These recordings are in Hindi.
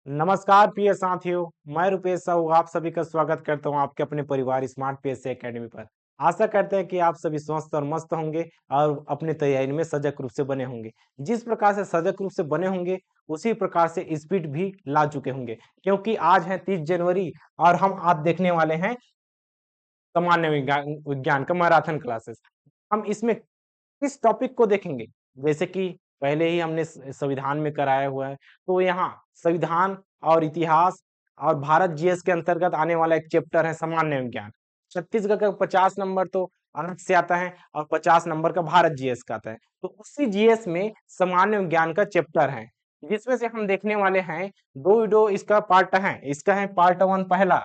नमस्कार प्रिय साथियों, मैं रुपेश साहू आप सभी का स्वागत करता हूं आपके अपने परिवार स्मार्ट पीएससी एकेडमी पर। आशा करते हैं कि आप सभी स्वस्थ और मस्त होंगे और अपनी तैयारी में सजग रूप से बने होंगे। जिस प्रकार से सजग रूप से बने होंगे, उसी प्रकार से स्पीड भी ला चुके होंगे, क्योंकि आज है 30 जनवरी और हम आज देखने वाले हैं सामान्य विज्ञान विज्ञान का मैराथन क्लासेस। हम इसमें किस टॉपिक को देखेंगे? जैसे कि पहले ही हमने संविधान में कराया हुआ है, तो यहाँ संविधान और इतिहास और भारत जीएस के अंतर्गत आने वाला एक चैप्टर है सामान्य विज्ञान। छत्तीसगढ़ का 50 नंबर तो अलग से आता है और 50 नंबर का भारत जीएस का आता है। तो उसी जीएस में सामान्य विज्ञान का चैप्टर है, जिसमें से हम देखने वाले हैं दो वीडियो इसका पार्ट है। इसका है पार्ट 1 पहला।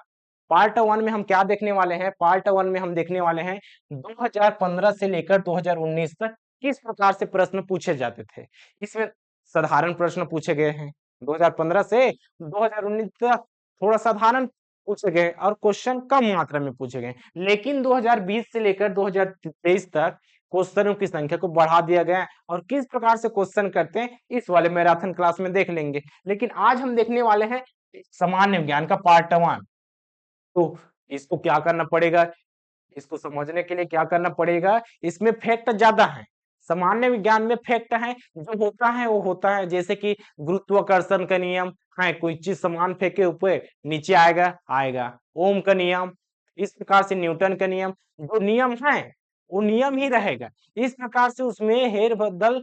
पार्ट 1 में हम क्या देखने वाले हैं? पार्ट 1 में हम देखने वाले हैं 2015 से लेकर 2019 तक किस प्रकार से प्रश्न पूछे जाते थे। इसमें साधारण प्रश्न पूछे गए हैं। 2015 से 2019 तक थोड़ा साधारण पूछे गए और क्वेश्चन कम मात्रा में पूछे गए, लेकिन 2020 से लेकर 2023 तक क्वेश्चनों की संख्या को बढ़ा दिया गया है और किस प्रकार से क्वेश्चन करते हैं इस वाले मैराथन क्लास में देख लेंगे। लेकिन आज हम देखने वाले हैं सामान्य विज्ञान का पार्ट 1। तो इसको क्या करना पड़ेगा? इसको समझने के लिए क्या करना पड़ेगा? इसमें फैक्ट ज्यादा है। सामान्य विज्ञान में फैक्ट है, जो होता है वो होता है। जैसे कि गुरुत्वाकर्षण का नियम है, कोई चीज सामान फेंके ऊपर नीचे आएगा आएगा। ओम का नियम, इस प्रकार से न्यूटन का नियम, जो नियम है वो नियम ही रहेगा। इस प्रकार से उसमें हेर बदल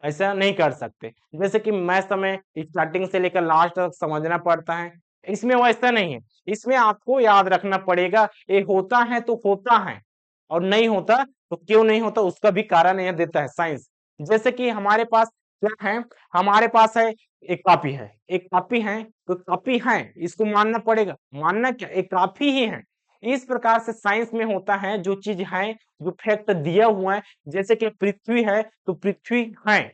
ऐसा नहीं कर सकते। जैसे कि मैथ्स में स्टार्टिंग से लेकर लास्ट तक समझना पड़ता है, इसमें वैसा नहीं है। इसमें आपको याद रखना पड़ेगा, ये होता है तो होता है और नहीं होता तो क्यों नहीं होता, उसका भी कारण यह देता है साइंस। जैसे कि हमारे पास क्या है? हमारे पास है एक कॉपी है, एक कॉपी है तो कॉपी है, इसको मानना पड़ेगा। मानना क्या, एक कॉपी ही है। इस प्रकार से साइंस में होता है, जो चीज है, जो फैक्ट दिया हुआ है। जैसे कि पृथ्वी है तो पृथ्वी है,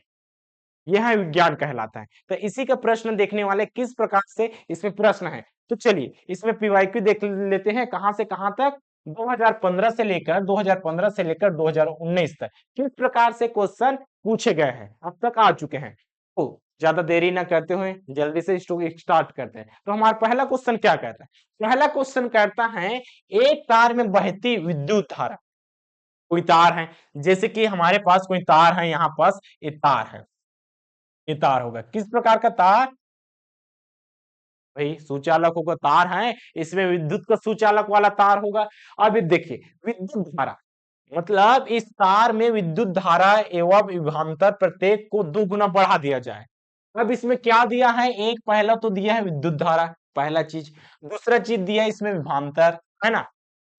यह विज्ञान कहलाता है। तो इसी का प्रश्न देखने वाले किस प्रकार से इसमें प्रश्न है। तो चलिए इसमें पीवाईक्यू देख लेते हैं, कहां से कहां तक। 2015 से लेकर 2019 तक किस प्रकार से क्वेश्चन पूछे गए हैं, अब तक आ चुके हैं। तो ज्यादा देरी ना करते हुए जल्दी से स्टार्ट करते हैं। तो हमारा पहला क्वेश्चन क्या कहता है? पहला क्वेश्चन कहता है एक तार में बहती विद्युत धारा। कोई तार है, जैसे कि हमारे पास कोई तार है, यहाँ पास ये तार है, ये तार होगा किस प्रकार का तार? भाई सुचालक होगा, तार है, इसमें विद्युत का सुचालक वाला तार होगा। अब ये देखिए विद्युत धारा, मतलब इस तार में विद्युत धारा एवं विभवांतर प्रत्येक को 2 गुना बढ़ा दिया जाए। अब इसमें क्या दिया है? एक पहला तो दिया है विद्युत धारा, पहला चीज। दूसरा चीज दिया है इसमें विभवांतर, है ना।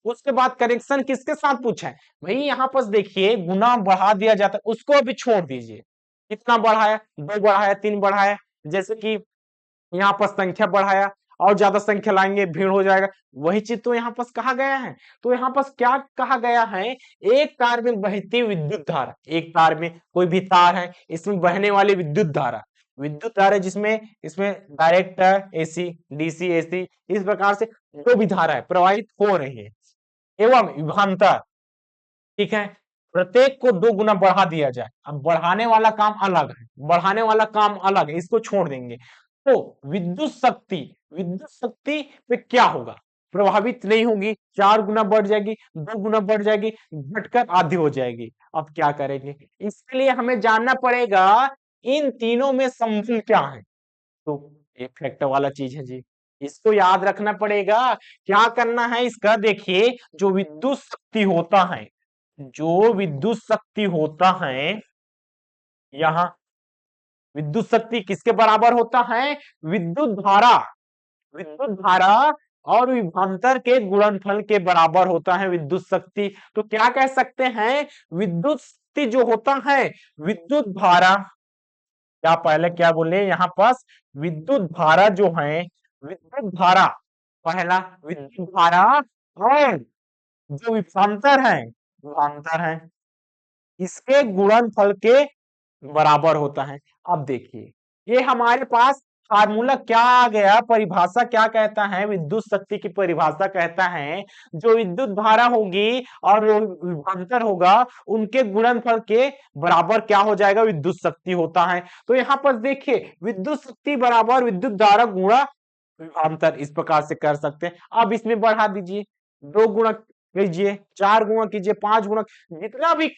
उसके बाद करेक्शन किसके साथ पूछा है? भाई यहाँ पर देखिए गुना बढ़ा दिया जाता है, उसको अभी छोड़ दीजिए। कितना बढ़ाया? 2 बढ़ाया, 3 बढ़ाया। जैसे कि यहाँ पर संख्या बढ़ाया, और ज्यादा संख्या लाएंगे भीड़ हो जाएगा। वही चीज तो यहाँ पास कहा गया है। तो यहाँ पास क्या कहा गया है? एक तार में बहती विद्युत धारा, एक तार में कोई भी तार है, इसमें बहने वाली विद्युत धारा, विद्युत धारा जिसमें इसमें डायरेक्ट एसी डीसी एसी, इस प्रकार से जो भी धारा है प्रवाहित हो रही है एवं विभवांतर, ठीक है, प्रत्येक को 2 गुना बढ़ा दिया जाए। अब बढ़ाने वाला काम अलग है, बढ़ाने वाला काम अलग है, इसको छोड़ देंगे। तो विद्युत शक्ति, विद्युत शक्ति पे क्या होगा? प्रभावित नहीं होगी, 4 गुना बढ़ जाएगी, 2 गुना बढ़ जाएगी, घटकर आधी हो जाएगी। अब क्या करेंगे? इसके लिए हमें जानना पड़ेगा इन तीनों में संबंध क्या है। तो एक फैक्टर वाला चीज है जी, इसको याद रखना पड़ेगा। क्या करना है इसका? देखिए जो विद्युत शक्ति होता है, जो विद्युत शक्ति होता है, यहाँ विद्युत शक्ति किसके बराबर होता है? विद्युत धारा, विद्युत धारा और विभवांतर के गुणनफल के बराबर होता है विद्युत शक्ति। तो क्या कह सकते हैं? विद्युत शक्ति जो होता है, विद्युत धारा, क्या पहले क्या बोले यहाँ पास? विद्युत धारा जो है, विद्युत धारा पहला, विद्युत धारा और जो विभवांतर है, विभवांतर है, इसके गुणनफल के बराबर होता है। अब देखिए ये हमारे पास फार्मूला क्या आ गया, परिभाषा क्या कहता है, विद्युत शक्ति की परिभाषा कहता है जो विद्युत धारा होगी और जो विभवांतर होगा उनके गुणनफल के बराबर क्या हो जाएगा, विद्युत शक्ति होता है। तो यहाँ पर देखिए विद्युत शक्ति बराबर विद्युत धारा गुणा विभवांतर, इस प्रकार से कर सकते हैं। अब इसमें बढ़ा दीजिए, 2 गुणा कीजिए, 4 गुणा कीजिए, 5 गुणा, जितना भी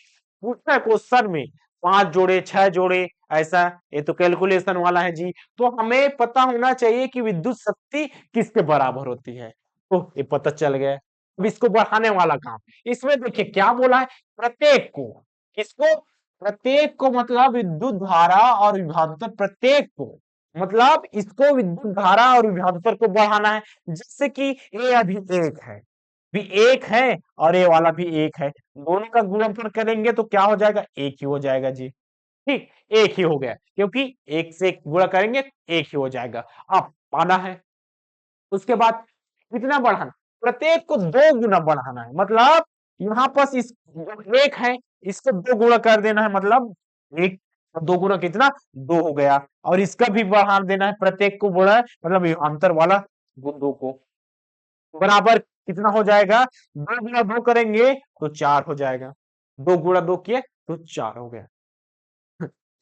पूछता है क्वेश्चन में, 5 जोड़े 6 जोड़े, ऐसा, ये तो कैलकुलेशन वाला है जी। तो हमें पता होना चाहिए कि विद्युत शक्ति किसके बराबर होती है, तो ये पता चल गया। अब इसको बढ़ाने वाला काम, इसमें देखिए क्या बोला है, प्रत्येक को, किसको, प्रत्येक को, मतलब विद्युत धारा और विभवांतर प्रत्येक को, मतलब इसको विद्युत धारा और विभवांतर को बढ़ाना है। जैसे कि ये अभी एक है, भी एक है और ये वाला भी एक है, दोनों का गुणनफल करेंगे तो क्या हो जाएगा, एक ही हो जाएगा जी। ठीक, एक ही हो गया, क्योंकि एक से एक गुणा करेंगे एक ही हो जाएगा। अब पाना है, उसके बाद कितना बढ़ाना, प्रत्येक को 2 गुना बढ़ाना है, मतलब यहाँ पर इस जो एक है इसको 2 गुना कर देना है, मतलब एक 2 गुना कितना, 2 हो गया, और इसका भी बढ़ा देना है, प्रत्येक को बोला है मतलब ये अंतर वाला 2 को बराबर कितना हो जाएगा, 2 गुना 2 करेंगे तो 4 हो जाएगा, 2 गुना 2 किए तो 4 हो गया।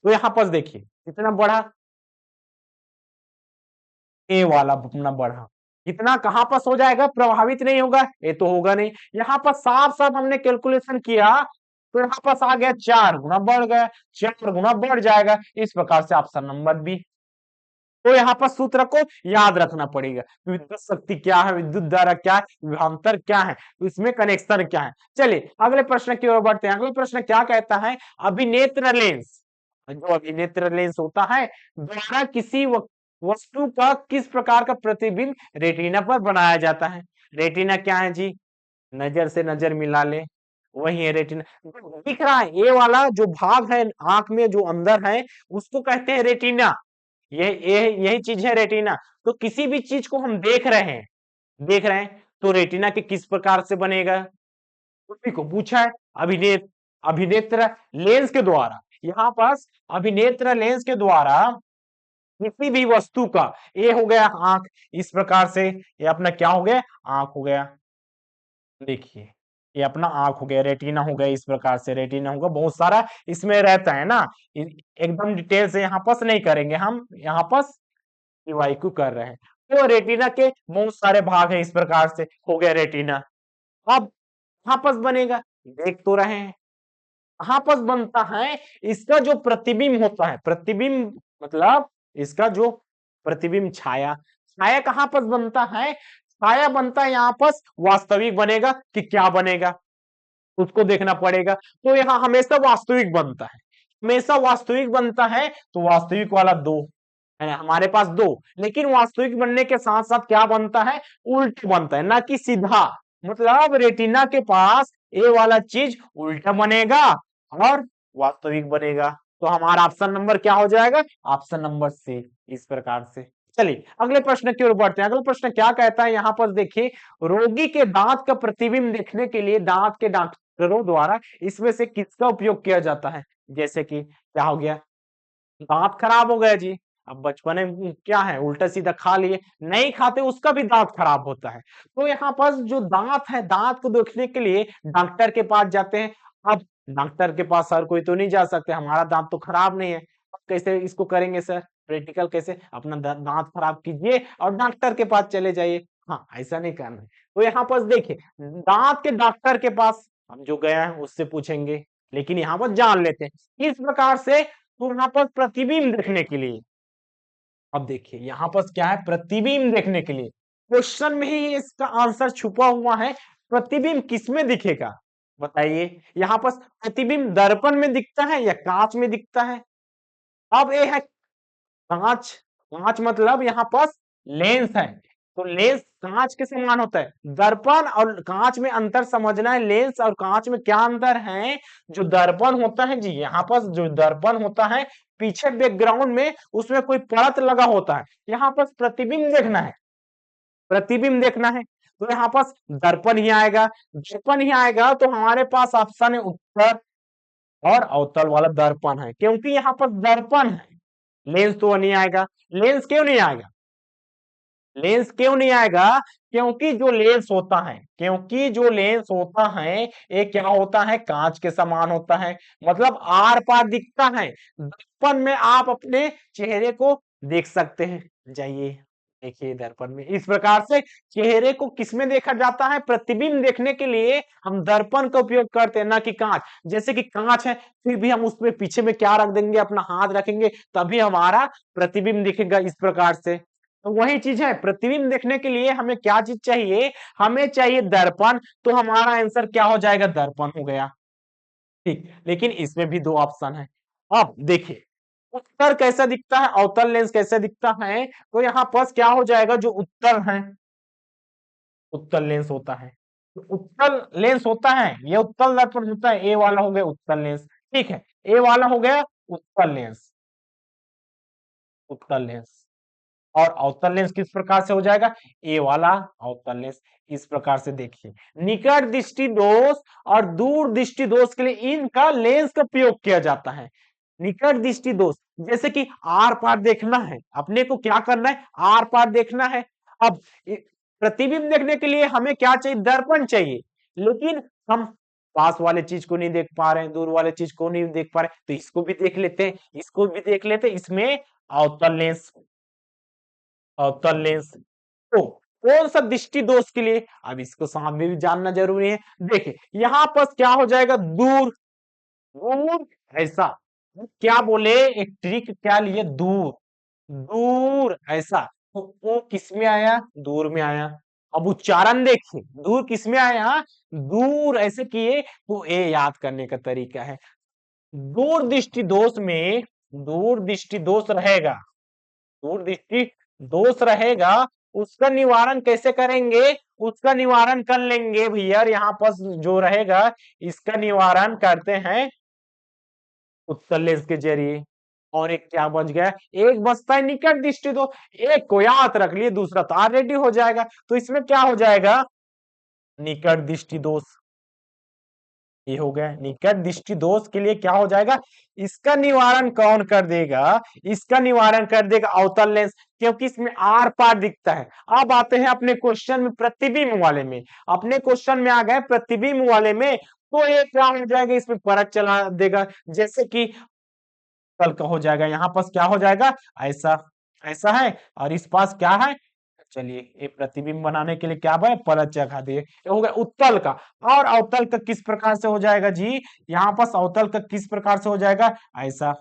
तो यहाँ पर देखिए कितना बढ़ा, ए वाला अपना बढ़ा, कितना कहां पर हो जाएगा, प्रभावित नहीं होगा, ये तो होगा नहीं। यहाँ पर साफ साफ हमने कैलकुलेशन किया तो यहाँ पर आ गया 4 गुना बढ़ गया, 4 गुना बढ़ जाएगा, इस प्रकार से ऑप्शन नंबर बी। तो यहाँ पर सूत्र को याद रखना पड़ेगा, विद्युत शक्ति क्या है, विद्युत धारा क्या है, विभवांतर क्या है, इसमें कनेक्शन क्या है। चलिए अगले प्रश्न की ओर बढ़ते हैं। अगले प्रश्न क्या कहता है, अभिनेत्र लेंस, जो अभिनेत्र लेंस होता है द्वारा किसी वस्तु का किस प्रकार का प्रतिबिंब रेटिना पर बनाया जाता है। रेटिना क्या है जी, नजर से नजर मिला ले, वही है रेटिना, दिख रहा है ये वाला जो भाग है आंख में जो अंदर है उसको कहते हैं रेटिना। ये यही चीज है रेटिना। तो किसी भी चीज को हम देख रहे हैं तो रेटिना के किस प्रकार से बनेगा, उसी को पूछा है। अभिनेत्र लेंस के द्वारा, यहाँ पास अभिनेत्र लेंस के द्वारा किसी भी वस्तु का, ये हो गया आंख, इस प्रकार से ये अपना क्या हो गया, आंख हो गया। देखिए ये अपना आंख हो गया, रेटिना हो गया, इस प्रकार से रेटिना होगा, बहुत सारा इसमें रहता है ना, एकदम डिटेल से यहाँ पास नहीं करेंगे हम, यहाँ पास रिवाइकू कर रहे हैं। तो रेटिना के बहुत सारे भाग हैं, इस प्रकार से हो गया रेटिना। अब कहाँ पास बनेगा, देख तो रहे हैं, कहाँ पास बनता है, इसका जो प्रतिबिंब होता है, प्रतिबिंब मतलब इसका जो प्रतिबिंब छाया, छाया कहाँ पास बनता है, छाया बनता है यहाँ पास, वास्तविक बनेगा कि क्या बनेगा उसको देखना पड़ेगा। तो यहाँ हमेशा वास्तविक बनता है, हमेशा वास्तविक बनता है, तो वास्तविक वाला 2 है हमारे पास 2, लेकिन वास्तविक बनने के साथ साथ क्या बनता है, उल्ट बनता है, ना कि सीधा, मतलब रेटिना के पास ए वाला चीज उल्टा बनेगा और वास्तविक बनेगा। तो हमारा ऑप्शन नंबर क्या हो जाएगा, ऑप्शन नंबर सी, इस प्रकार से। चलिए अगले प्रश्न की ओर बढ़ते हैं। अगला प्रश्न क्या कहता है, यहाँ पर देखिए, रोगी के दांत का प्रतिबिंब देखने के लिए दांत के डॉक्टरों द्वारा इसमें से किसका उपयोग किया जाता है। जैसे कि क्या हो गया, दांत खराब हो गया जी, अब बचपन में क्या है उल्टा सीधा खा लिए, नहीं खाते उसका भी दांत खराब होता है। तो यहाँ पर जो दांत है, दांत को देखने के लिए डॉक्टर के पास जाते हैं। अब डॉक्टर के पास हर कोई तो नहीं जा सकते, हमारा दांत तो खराब नहीं है, अब कैसे इसको करेंगे सर, प्रैक्टिकल कैसे, अपना दांत खराब कीजिए और डॉक्टर के पास चले जाइए। हाँ ऐसा नहीं करना है। तो यहाँ पर देखिए दांत के डॉक्टर के पास हम जो गए हैं उससे पूछेंगे, लेकिन यहाँ पर जान लेते हैं इस प्रकार से। तो यहाँ पर प्रतिबिंब देखने के लिए, अब देखिए यहाँ पर क्या है, प्रतिबिंब देखने के लिए क्वेश्चन में ही इसका आंसर छुपा हुआ है। प्रतिबिंब किसमें दिखेगा बताइए, यहाँ पर प्रतिबिंब दर्पण में दिखता है या कांच में दिखता है। अब ये है कांच, कांच मतलब यहाँ पर लेंस है, तो लेंस कांच के समान होता है। दर्पण और कांच में अंतर समझना है, लेंस और कांच में क्या अंतर है। जो दर्पण होता है जी, यहाँ पर जो दर्पण होता है पीछे बैकग्राउंड में उसमें कोई परत लगा होता है, यहाँ पर प्रतिबिंब देखना है, प्रतिबिंब देखना है, तो यहाँ पास दर्पण ही आएगा। दर्पण ही आएगा तो हमारे पास ऑप्शन है उत्तर और अवतल वाला दर्पण है, क्योंकि यहाँ पर दर्पण है, लेंस तो नहीं आएगा। लेंस क्यों नहीं आएगा? लेंस क्यों नहीं आएगा? क्योंकि जो लेंस होता है ये क्या होता है, कांच के समान होता है, मतलब आर पार दिखता है। दर्पण में आप अपने चेहरे को देख सकते हैं। जाइए देखिए दर्पण में, इस प्रकार से चेहरे को किसमें देखा जाता है, प्रतिबिंब देखने के लिए हम दर्पण का उपयोग करते हैं, ना कि कांच। जैसे कि कांच है, फिर भी हम उसमें पीछे में क्या रख देंगे, अपना हाथ रखेंगे, तभी हमारा प्रतिबिंब दिखेगा इस प्रकार से। तो वही चीज है, प्रतिबिंब देखने के लिए हमें क्या चीज चाहिए, हमें चाहिए दर्पण। तो हमारा आंसर क्या हो जाएगा, दर्पण हो गया। ठीक, लेकिन इसमें भी दो ऑप्शन है। अब देखिए उत्तर कैसा दिखता है, अवतल लेंस कैसा दिखता है, तो यहाँ पास क्या हो जाएगा, जो उत्तर है उत्तल लेंस होता है। तो उत्तल लेंस होता है, ये उत्तल दर्पण होता है, ए वाला हो गया उत्तल लेंस। ठीक है, ए वाला हो गया उत्तल लेंस। उत्तल लेंस और अवतल लेंस किस प्रकार से हो जाएगा, ए वाला अवतल लेंस। इस प्रकार से देखिए, निकट दृष्टि दोष और दूर दृष्टि दोष के लिए इनका लेंस का प्रयोग किया जाता है। निकट दृष्टि दोष, जैसे कि आर पार देखना है, अपने को क्या करना है, आर पार देखना है। अब प्रतिबिंब देखने के लिए हमें क्या चाहिए, दर्पण चाहिए, लेकिन हम पास वाले चीज को नहीं देख पा रहे हैं, दूर वाले चीज को नहीं देख पा रहे, तो इसको भी देख लेते हैं, इसको भी देख लेते हैं, इसमें अवतल लेंस। अवतल लेंस तो कौन सा दृष्टि दोष के लिए, अब इसको सामने भी जानना जरूरी है। देखिए यहां पर क्या हो जाएगा, दूर। दूर ऐसा, क्या बोले, एक ट्रिक क्या लिए, दूर। दूर ऐसा, तो वो किस में आया, दूर में आया। अब उच्चारण देखिए, दूर किस में आया, दूर ऐसे किए, तो ए याद करने का तरीका है। दूर दृष्टि दोष में, दूर दृष्टि दोष रहेगा, दूर दृष्टि दोष रहेगा, उसका निवारण कैसे करेंगे, उसका निवारण कर लेंगे भैया, यहाँ पर जो रहेगा इसका निवारण करते हैं उत्तल लेंस के जरिए। और एक क्या बच गया, एक बचता है निकट दृष्टि दोष, एक को याद रख लिए, दूसरा तो ऑलरेडी हो जाएगा, तो इसमें क्या हो जाएगा, निकट दृष्टि दोष। ये हो गया निकट दृष्टि दोष के लिए क्या हो जाएगा, इसका निवारण कौन कर देगा, इसका निवारण कर देगा अवतल लेंस, क्योंकि इसमें आर पार दिखता है। अब आते हैं अपने क्वेश्चन में प्रतिबिंब वाले में, अपने क्वेश्चन में आ गए प्रतिबिंब वाले में, तो ये क्या हो जाएगा, इसमें परत चला देगा, जैसे कि कल का हो जाएगा, यहाँ पास क्या हो जाएगा, ऐसा ऐसा है, और इस पास क्या है, चलिए ये प्रतिबिंब बनाने के लिए क्या है, परत जगा दिए, ये हो गया उत्तल का। और अवतल का किस प्रकार से हो जाएगा जी, यहाँ पास अवतल का किस प्रकार से हो जाएगा, ऐसा।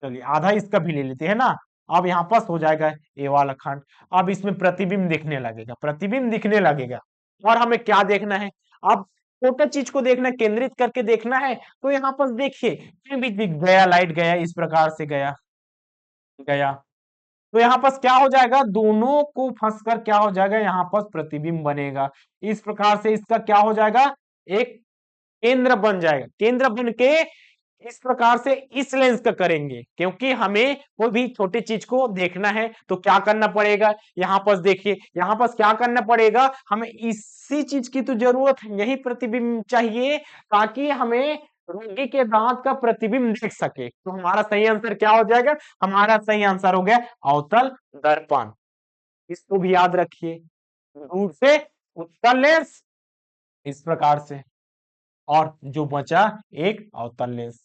चलिए आधा इसका भी ले लेते हैं ना। अब यहाँ पास हो जाएगा ये वाला खंड। अब इसमें प्रतिबिंब दिखने लगेगा, प्रतिबिंब दिखने लगेगा, और हमें क्या देखना है, अब छोटे चीज को देखना है, केंद्रित करके देखना है। तो यहाँ पास देखिए, कहीं भी दिख गया, लाइट गया, इस प्रकार से गया, गया, तो यहाँ पास क्या हो जाएगा, दोनों को फंसकर क्या हो जाएगा, यहाँ पास प्रतिबिंब बनेगा। इस प्रकार से इसका क्या हो जाएगा, एक केंद्र बन जाएगा, केंद्र बन के इस प्रकार से इस लेंस का करेंगे, क्योंकि हमें कोई भी छोटी चीज को देखना है तो क्या करना पड़ेगा, यहाँ पास देखिए, यहाँ पास क्या करना पड़ेगा, हमें इसी चीज की तो जरूरत है, यही प्रतिबिंब चाहिए, ताकि हमें रोगी के दांत का प्रतिबिंब देख सके। तो हमारा सही आंसर क्या हो जाएगा, हमारा सही आंसर हो गया अवतल दर्पण। इसको भी याद रखिए, दूर से उत्तल लेंस, इस प्रकार से, और जो बचा एक अवतल लेंस,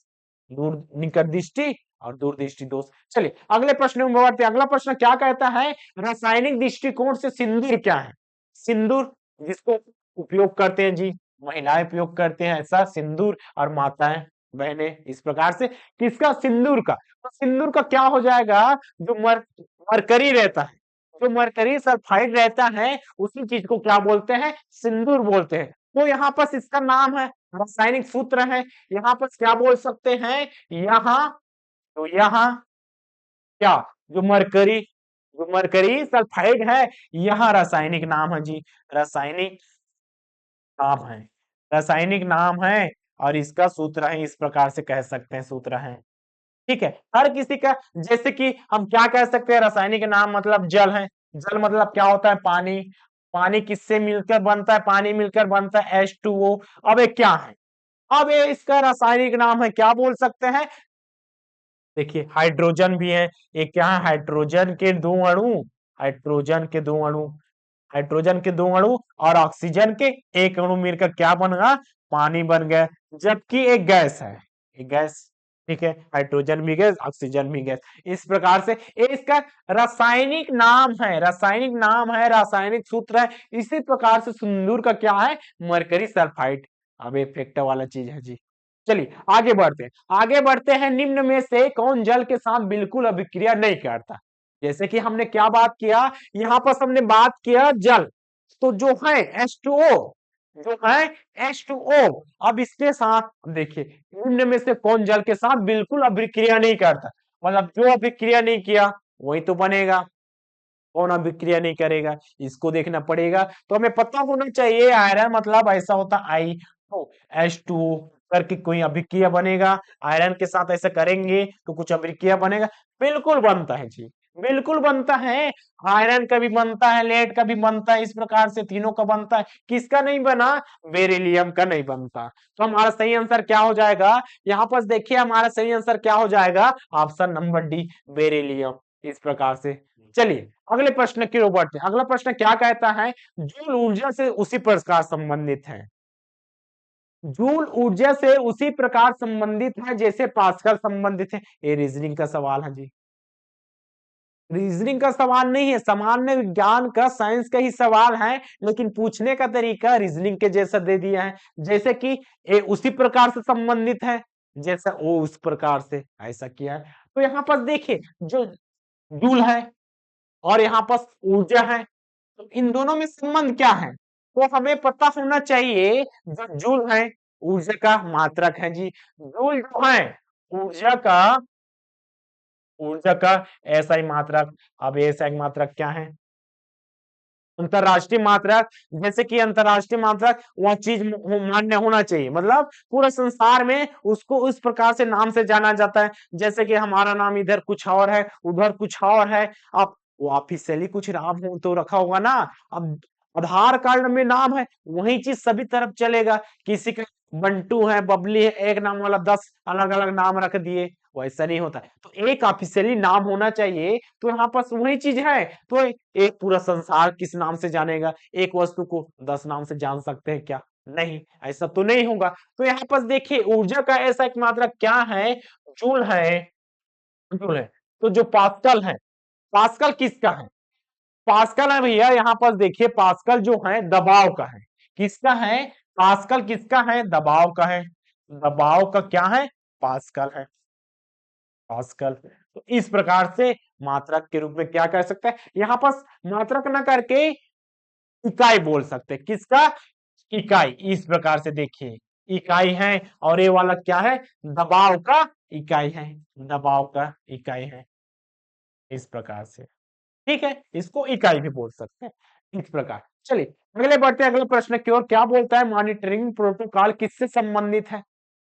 दूर निकट दृष्टि और दूरदृष्टि दोष। चलिए अगले प्रश्न में बढ़ते हैं। अगला प्रश्न क्या कहता है, रासायनिक दृष्टिकोण से सिंदूर क्या है, सिंदूर जिसको उपयोग करते हैं जी, महिलाएं उपयोग करते हैं ऐसा सिंदूर, और माताएं बहनें, इस प्रकार से किसका, सिंदूर का। तो सिंदूर का क्या हो जाएगा, जो मरकरी रहता है, जो मरकरी सल्फाइड रहता है, उसी चीज को क्या बोलते हैं, सिंदूर बोलते हैं। तो यहाँ पर इसका नाम है, रासायनिक सूत्र है, यहाँ पर क्या बोल सकते हैं, यहाँ, तो यहाँ क्या, जो मरकरी, जो मरकरी सल्फाइड है, यहाँ रासायनिक नाम है जी, रासायनिक नाम है, रासायनिक नाम है, और इसका सूत्र है, इस प्रकार से कह सकते हैं सूत्र है। ठीक है, हर किसी का, जैसे कि हम क्या कह सकते हैं, रासायनिक नाम मतलब जल है, जल मतलब क्या होता है, पानी। पानी किससे मिलकर बनता है, पानी मिलकर बनता है H2O। अब ये क्या है, अब ये इसका रासायनिक नाम है, क्या बोल सकते हैं, देखिए हाइड्रोजन भी है, ये क्या है, हाइड्रोजन के दो अणु, हाइड्रोजन के दो अणु, हाइड्रोजन के दो अणु और ऑक्सीजन के एक अणु मिलकर क्या बन गया, पानी बन गया, जबकि एक गैस है, एक गैस। ठीक है, हाइड्रोजन भी गैस, ऑक्सीजन भी गैस। इस प्रकार से ये इसका रासायनिक नाम है, रासायनिक नाम है, रासायनिक सूत्र है। इसी प्रकार से सिंदूर का क्या है, मरकरी सल्फाइड। अब ये फैक्टर वाला चीज है जी। चलिए आगे बढ़ते हैं, आगे बढ़ते हैं। निम्न में से कौन जल के साथ बिल्कुल अभिक्रिया नहीं करता। जैसे कि हमने क्या बात किया, यहां पर हमने बात किया जल, तो जो है H2O, जो है H2O, अब इसके साथ देखिए निम्न में से कौन जल के साथ बिल्कुल अभिक्रिया नहीं करता, मतलब जो अभिक्रिया नहीं किया वही तो बनेगा, कौन अभिक्रिया नहीं करेगा, इसको देखना पड़ेगा। तो हमें पता होना चाहिए आयरन मतलब ऐसा होता आई तो H2O करके कोई अभिक्रिया बनेगा, आयरन के साथ ऐसा करेंगे तो कुछ अभिक्रिया बनेगा, बिल्कुल बनता है जी, बिल्कुल बनता है। आयरन का भी बनता है, लेड का भी बनता है, इस प्रकार से तीनों का बनता है। किसका नहीं बना, बेरिलियम का नहीं बनता। तो हमारा सही आंसर क्या हो जाएगा, यहाँ पर देखिए हमारा सही आंसर क्या हो जाएगा, ऑप्शन नंबर डी, बेरिलियम। इस प्रकार से चलिए अगले प्रश्न की ओर बढ़ते हैं। अगला प्रश्न क्या कहता है, जूल ऊर्जा से उसी प्रकार संबंधित है, जूल ऊर्जा से उसी प्रकार संबंधित है जैसे पास्कल संबंधित है। ये रीजनिंग का सवाल है जी, रीजनिंग का सवाल नहीं है, सामान्य विज्ञान का, साइंस का ही सवाल है, लेकिन पूछने का तरीका रीजनिंग के जैसा दे दिया है। जैसे कि ए उसी प्रकार से संबंधित है जैसा वो उस प्रकार से ऐसा किया है। तो यहाँ पर देखिए जो जूल है और यहाँ पर ऊर्जा है, तो इन दोनों में संबंध क्या है, तो हमें पता होना चाहिए। जो जूल है ऊर्जा का मात्रक है जी, जूल जो है ऊर्जा का, ऊर्जा का एसआई मात्रक। अब एसआई मात्रक क्या है, अंतरराष्ट्रीय मात्रक। जैसे कि अंतरराष्ट्रीय मात्रक वह चीज मान्य होना चाहिए, मतलब पूरे संसार में उसको उस प्रकार से नाम से जाना जाता है। जैसे कि हमारा नाम इधर कुछ और है, उधर कुछ और है, अब वो ऑफिशियली कुछ नाम हो तो रखा होगा ना। अब आधार कार्ड में नाम है वही चीज सभी तरफ चलेगा, किसी का बंटू है, बबली है, एक नाम वाला 10 अलग अलग नाम रख दिए, वैसा नहीं होता है। तो एक ऑफिशियली नाम होना चाहिए, तो यहाँ पास वही चीज है। तो एक पूरा संसार किस नाम से जानेगा, एक वस्तु को 10 नाम से जान सकते हैं क्या, नहीं, ऐसा तो नहीं होगा। तो यहाँ पर देखिए ऊर्जा का ऐसा एक मात्रा क्या है, जूल है, जूल है। तो जो पास्कल है, पास्कल किसका है, पास्कल है भैया, यहाँ पर देखिए पास्कल जो है दबाव का है, किसका है, पास्कल किसका है, दबाव का है, दबाव का क्या है, पास्कल है, पास्कल। तो इस प्रकार से मात्रक के रूप में क्या कर सकते हैं, यहाँ पर मात्रक ना करके इकाई बोल सकते हैं, किसका, इकाई। इस प्रकार से देखिए इकाई है, और ये वाला क्या है, दबाव का इकाई है, दबाव का इकाई है, इस प्रकार से। ठीक है, इसको इकाई भी बोल सकते हैं, इस प्रकार। चलिए अगले बढ़ते हैं, अगले प्रश्न की ओर। क्या बोलता है, मॉनिटरिंग प्रोटोकॉल किससे संबंधित है।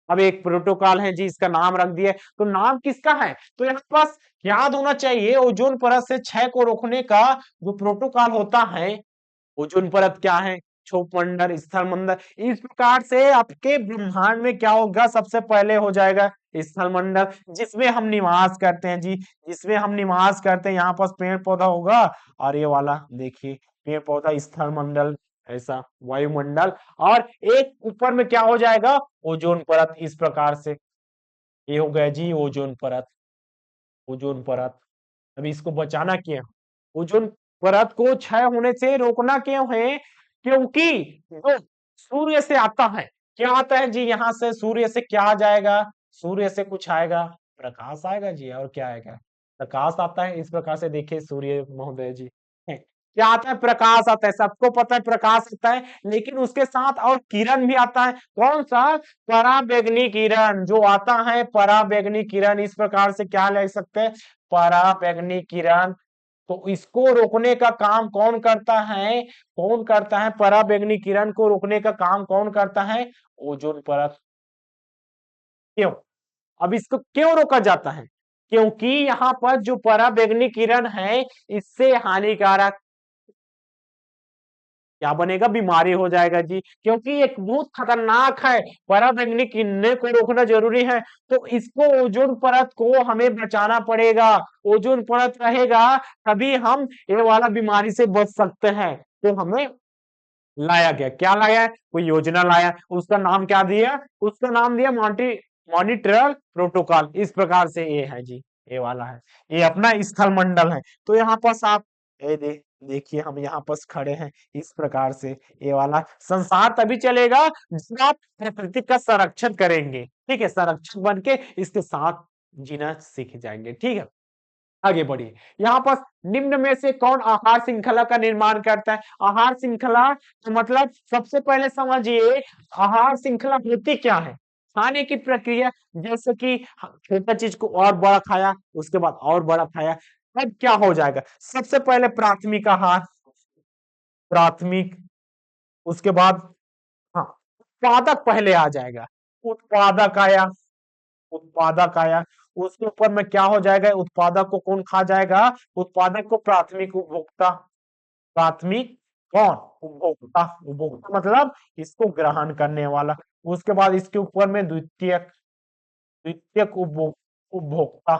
अब एक प्रोटोकॉल है जी, इसका नाम रख दिया, तो नाम किसका है, तो यहाँ पास याद होना चाहिए ओजोन परत से क्षय को रोकने का जो प्रोटोकॉल होता है। ओजोन परत क्या है, क्षोभमंडल, स्थलमंडल। इस प्रकार से आपके ब्रह्मांड में क्या होगा, सबसे पहले हो जाएगा स्थलमंडल, जिसमें हम निवास करते हैं जी, जिसमें हम निवास करते हैं। यहाँ पास पेड़ पौधा होगा, और ये वाला देखिए पेड़ पौधा, स्थलमंडल ऐसा वायुमंडल, और एक ऊपर में क्या हो जाएगा, ओजोन परत। इस प्रकार से ये हो गया जी ओजोन परत, ओजोन परत। अभी इसको बचाना क्यों, ओजोन परत को क्षय होने से रोकना क्यों है, क्योंकि जो सूर्य से आता है, क्या आता है जी, यहाँ से सूर्य से क्या आ जाएगा, सूर्य से कुछ आएगा, प्रकाश आएगा जी, और क्या आएगा, प्रकाश आता है। इस प्रकार से देखिए सूर्य महोदय जी, क्या आता है, प्रकाश आता है, सबको पता है प्रकाश आता है, लेकिन उसके साथ और किरण भी आता है। कौन सा, पराबैंगनी किरण जो आता है, पराबैंगनी किरण। इस प्रकार से क्या ले सकते हैं, पराबैंगनी किरण। तो इसको रोकने का काम कौन करता है, कौन करता है, पराबैंगनी किरण को रोकने का काम कौन करता है, ओजोन परत। क्यों, अब इसको क्यों रोका जाता है, क्योंकि यहाँ पर जो पराबैंगनी किरण है इससे हानिकारक, क्या बनेगा? बीमारी हो जाएगा जी, क्योंकि एक बहुत खतरनाक है। पराबैंगनी किरणें को रोकना जरूरी है, तो इसको ओजोन परत को हमें बचाना पड़ेगा। ओजोन परत रहेगा तभी हम ये वाला बीमारी से बच सकते हैं। तो हमें लाया गया, क्या लाया है? कोई योजना लाया, उसका नाम क्या दिया? उसका नाम दिया मॉनिट्रियल प्रोटोकॉल। इस प्रकार से ये है जी, ये वाला है, ये अपना स्थल मंडल है। तो यहाँ पास आप देखिए हम यहाँ पास खड़े हैं इस प्रकार से। ये वाला संसार तभी चलेगा जब आप प्रकृति का संरक्षण करेंगे, ठीक है, संरक्षक बन के इसके साथ जीना सीख जाएंगे, ठीक है। आगे बढ़िए, यहाँ पर निम्न में से कौन आहार श्रृंखला का निर्माण करता है? आहार श्रृंखला तो मतलब सबसे पहले समझिए आहार श्रृंखला होती क्या है? खाने की प्रक्रिया, जैसे कि छोटा चीज को और बड़ा खाया, उसके बाद और बड़ा खाया, अब क्या हो जाएगा? सबसे पहले प्राथमिक आहार, प्राथमिक, उसके बाद हाँ उत्पादक पहले आ जाएगा, उत्पादक आया, उत्पादक आया, उसके ऊपर में क्या हो जाएगा? उत्पादक को कौन खा जाएगा? उत्पादक को प्राथमिक उपभोक्ता, प्राथमिक कौन? उपभोक्ता, उपभोक्ता मतलब इसको ग्रहण करने वाला। उसके बाद इसके ऊपर में द्वितीयक, द्वितीयक उपभोक्ता,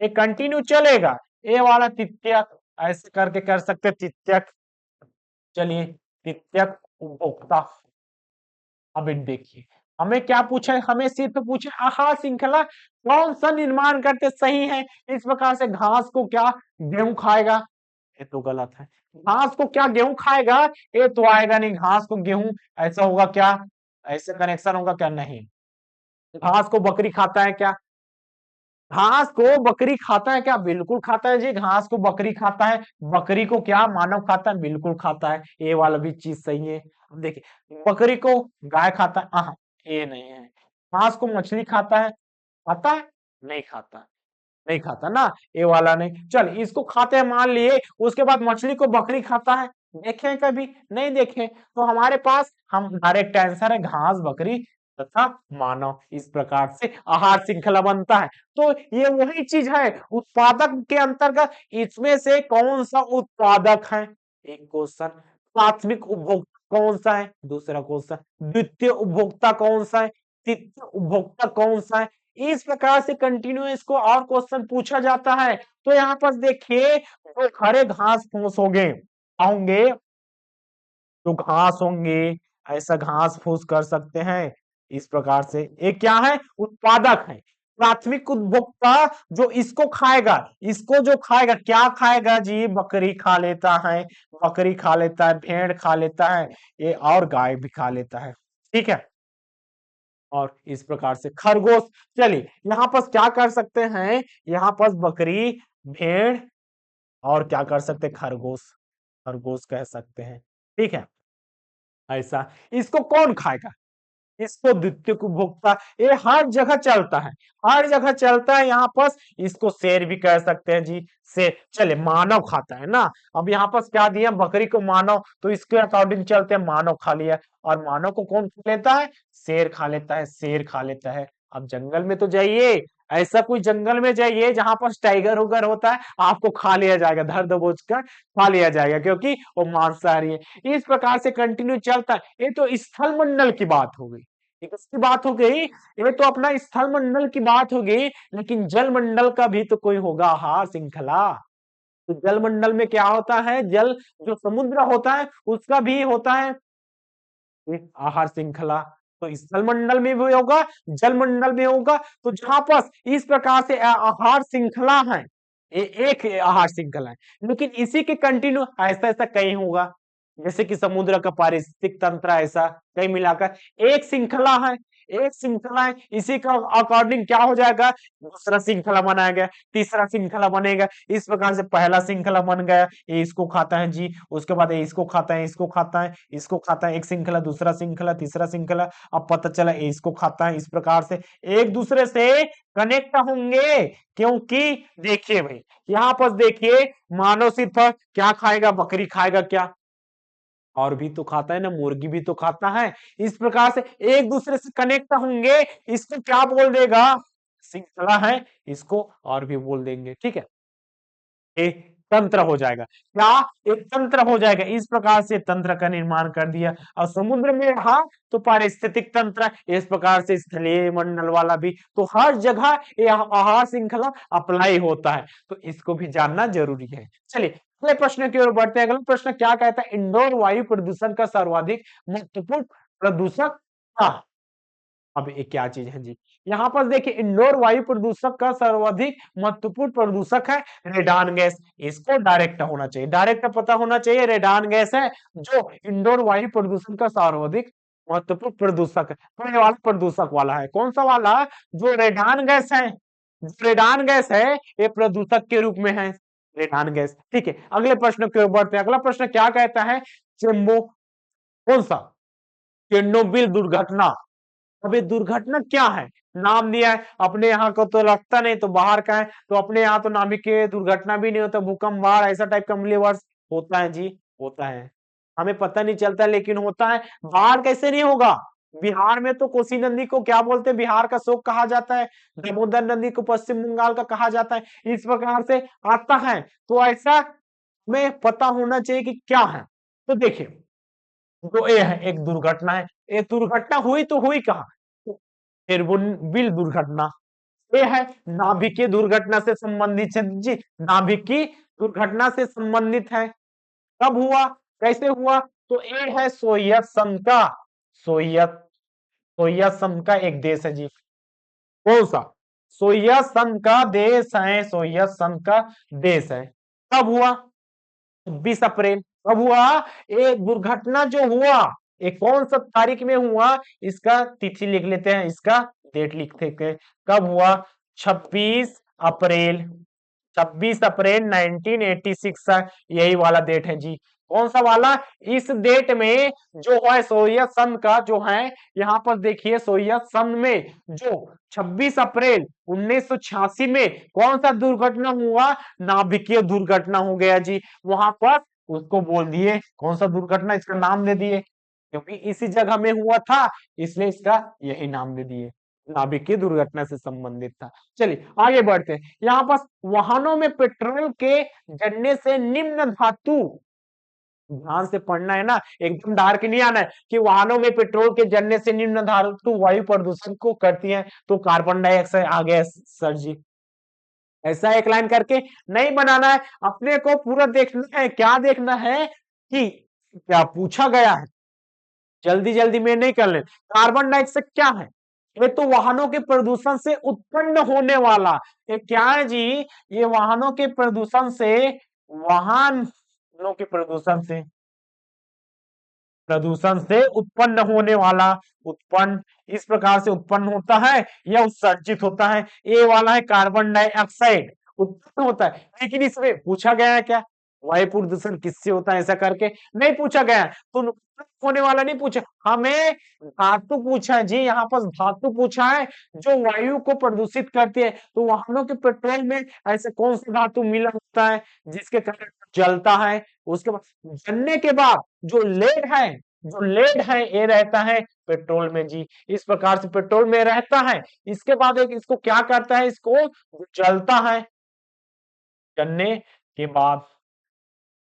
ये कंटिन्यू चलेगा। ये वाला तृतीयक, ऐसे करके कर सकते तृतीयक। चलिए तृतीयक उपभोक्ता। अब देखिए हमें क्या पूछा है? हमें सिर्फ पूछे आहार श्रृंखला कौन सा निर्माण करते सही है। इस प्रकार से घास को क्या गेहूं खाएगा? ये तो गलत है। घास को क्या गेहूं खाएगा? ये तो आएगा नहीं, घास को गेहूं ऐसा होगा क्या? ऐसे कनेक्शन होगा क्या? नहीं। घास को बकरी खाता है क्या? घास को बकरी खाता है क्या? बिल्कुल खाता है जी, घास को बकरी खाता है। बकरी को क्या मानव खाता है? बिल्कुल खाता है। ये वाला भी चीज सही है। अब देखिए बकरी को गाय खाता है? हाँ, ये नहीं है। घास को मछली खाता है? खाता है? नहीं खाता, नहीं खाता ना, ये वाला नहीं। चल इसको खाते हैं मान लिए, उसके बाद मछली को बकरी खाता है, देखे हैं कभी? नहीं देखे। तो हमारे पास हम डायरेक्ट आंसर है घास, बकरी तथा मानव। इस प्रकार से आहार श्रृंखला बनता है। तो ये वही चीज है उत्पादक के अंतर्गत, इसमें से कौन सा उत्पादक है? एक क्वेश्चन। प्राथमिक उपभोक्ता कौन सा है? दूसरा क्वेश्चन। द्वितीय उपभोक्ता कौन सा है? तृतीय उपभोक्ता कौन सा है? इस प्रकार से कंटिन्यू इसको और क्वेश्चन पूछा जाता है। तो यहाँ पर देखिए जो हरे घास फूस होंगे, तो घास होंगे, ऐसा घास फूस कर सकते हैं। इस प्रकार से ये क्या है? उत्पादक है। प्राथमिक उपभोक्ता जो इसको खाएगा, इसको जो खाएगा क्या खाएगा जी? बकरी खा लेता है, बकरी खा लेता है, भेड़ खा लेता है, ये और गाय भी खा लेता है, ठीक है। और इस प्रकार से खरगोश, चलिए यहाँ पर क्या कर सकते हैं? यहाँ पर बकरी, भेड़ और क्या कर सकते हैं? खरगोश, खरगोश कह सकते हैं, ठीक है। ऐसा इसको कौन खाएगा? इसको द्वितीय उपभोक्ता। ये हर जगह चलता है, हर जगह चलता है। यहाँ पर इसको शेर भी कह सकते हैं जी, शेर। चले मानव खाता है ना, अब यहाँ पर क्या दिया? बकरी को मानव, तो इसके अकॉर्डिंग चलते हैं, मानव खा लिया। और मानव को कौन खा लेता है? शेर खा लेता है, शेर खा लेता है। अब जंगल में तो जाइए, ऐसा कोई जंगल में जाइए जहां पर टाइगर उगर होता है, आपको खा लिया जाएगा, धर दबोच कर खा लिया जाएगा, क्योंकि वो मांसाहारी है। इस प्रकार से कंटिन्यू चलता है। ये तो स्थल मंडल की बात हो गई, ये किसकी बात हो गई? ये तो अपना स्थल मंडल की बात हो गई। लेकिन जल मंडल का भी तो कोई होगा आहार श्रृंखला। तो जल मंडल में क्या होता है? जल जो समुद्र होता है उसका भी होता है एक आहार श्रृंखला। तो स्थल मंडल में भी होगा, जल मंडल में होगा। तो जहां पर इस प्रकार से आहार श्रृंखला है, एक आहार श्रृंखला है, लेकिन इसी के कंटिन्यू ऐसा ऐसा कहीं होगा, जैसे कि समुद्र का पारिस्थितिक तंत्र, ऐसा कई मिलाकर एक श्रृंखला है, एक श्रृंखला है। इसी का अकॉर्डिंग क्या हो जाएगा? दूसरा श्रृंखला बनाया गया, तीसरा श्रृंखला बनेगा। इस प्रकार से पहला श्रृंखला बन गया, ये इसको खाता है जी, उसके बाद ये इसको खाता है, इसको खाता है, इसको खाता है, एक श्रृंखला, दूसरा श्रृंखला, तीसरा श्रृंखला। अब पता चला ये इसको खाता है। इस प्रकार से एक दूसरे से कनेक्ट होंगे, क्योंकि देखिए भाई यहाँ पर देखिए मानव सिर्फ क्या खाएगा? बकरी खाएगा क्या? और भी तो खाता है ना, मुर्गी भी तो खाता है। इस प्रकार से एक दूसरे से कनेक्ट होंगे, इसको क्या बोल देगा? श्रृंखला है, इसको और भी बोल देंगे, ठीक है। तंत्र हो जाएगा। क्या? एक तंत्र हो जाएगा। इस प्रकार से तंत्र का निर्माण कर दिया। और समुद्र में रहा तो पारिस्थितिक तंत्र, इस प्रकार से स्थलीय मंडल वाला भी, तो हर जगह ये आहार श्रृंखला अप्लाई होता है, तो इसको भी जानना जरूरी है। चलिए अगले प्रश्न की ओर बढ़ते हैं। अगला प्रश्न क्या कहता है? इंडोर वायु प्रदूषण का सर्वाधिक महत्वपूर्ण प्रदूषक क्या? अब ये क्या चीज है जी? यहाँ पर देखिए, इंडोर वायु प्रदूषक का सर्वाधिक महत्वपूर्ण प्रदूषक है रेडान गैस। इसको डायरेक्ट होना चाहिए, डायरेक्ट पता होना चाहिए। रेडान गैस है जो इंडोर वायु प्रदूषण का सर्वाधिक महत्वपूर्ण प्रदूषक है। तो ये वाला प्रदूषक वाला है, कौन सा वाला? जो रेडान गैस है। जो रेडान गैस है ये प्रदूषक के रूप में है, रेडान गैस। ठीक है, अगले प्रश्न की ओर बढ़ते हैं। अगला प्रश्न क्या कहता है? चेम्बो कौन सा? चेरनोबिल दुर्घटना। अब ये दुर्घटना क्या है? नाम दिया है, अपने यहाँ को तो लगता नहीं, तो बाहर का है। तो अपने यहाँ तो नाभिकीय दुर्घटना भी नहीं होता, भूकंप, बाढ़, ऐसा टाइप का वर्ष होता है जी, होता है। हमें पता नहीं चलता लेकिन होता है। बाढ़ कैसे नहीं होगा? बिहार में तो कोसी नदी को क्या बोलते हैं? बिहार का शोक कहा जाता है। दामोदर नदी को पश्चिम बंगाल का कहा जाता है। इस प्रकार से आता है, तो ऐसा हमें पता होना चाहिए कि क्या है। तो देखिए, तो ये है, एक दुर्घटना है। ये दुर्घटना हुई तो हुई कहाँ? एयरबोन दुर्घटना। ये है नाभिकीय दुर्घटना से संबंधित है जी, नाभिकीय दुर्घटना से संबंधित है। कब हुआ, कैसे हुआ? तो ये है सोवियत संघ का, सोवियत सोवियत संघ का एक देश है जी। कौन सा? सोवियत संघ का देश है, सोवियत संघ का देश है। कब हुआ? 26 अप्रैल। कब हुआ? ये दुर्घटना जो हुआ, ये कौन सा तारीख में हुआ? इसका तिथि लिख लेते हैं, इसका डेट लिखते हैं। कब हुआ? 26 अप्रैल। 26 अप्रैल 1986 का यही वाला डेट है जी। कौन सा वाला? इस डेट में जो है सोवियत संघ का जो है, यहाँ पर देखिए सोवियत संघ में जो 26 अप्रैल 1986 में कौन सा दुर्घटना हुआ? नाभिकीय दुर्घटना हो गया जी। वहां पर उसको बोल दिए कौन सा दुर्घटना, इसका नाम दे दिए, क्योंकि इसी जगह में हुआ था इसलिए इसका यही नाम दे दिए, नाभिकीय दुर्घटना से संबंधित था। चलिए आगे बढ़ते हैं। यहाँ पर वाहनों में पेट्रोल के जलने से निम्न धातु, ध्यान से पढ़ना है ना, एकदम डार्क नहीं आना है कि वाहनों में पेट्रोल के जलने से निम्न धातु वायु प्रदूषण को करती है, तो कार्बन डाइऑक्साइड आ गया सर जी। ऐसा एक लाइन करके नहीं बनाना है, अपने को पूरा देखना है। क्या देखना है कि क्या पूछा गया है, जल्दी जल्दी में नहीं कर ले। कार्बन डाइऑक्साइड क्या है? ये तो वाहनों के प्रदूषण से उत्पन्न होने वाला, ये क्या है जी? ये वाहनों के प्रदूषण से, वाहनों के प्रदूषण से उत्पन्न होने वाला, उत्पन्न इस प्रकार से उत्पन्न होता है या उत्सर्जित होता है। ये वाला है कार्बन डाइऑक्साइड, उत्पन्न होता है। लेकिन इसमें पूछा गया है क्या? वायु प्रदूषण किससे होता है, ऐसा करके नहीं पूछा गया है। तो नुकसान होने वाला नहीं पूछा, हमें धातु पूछा है जी। यहाँ पर धातु पूछा है जो वायु को प्रदूषित करती है। तो वाहनों के पेट्रोल में ऐसे कौन सा धातु मिला होता है जिसके कारण जलता है? उसके बाद जलने के बाद जो लेड है, जो लेड है ये रहता है पेट्रोल में जी। इस प्रकार से पेट्रोल में रहता है। इसके बाद एक इसको क्या करता है, इसको जलता है, जलने के बाद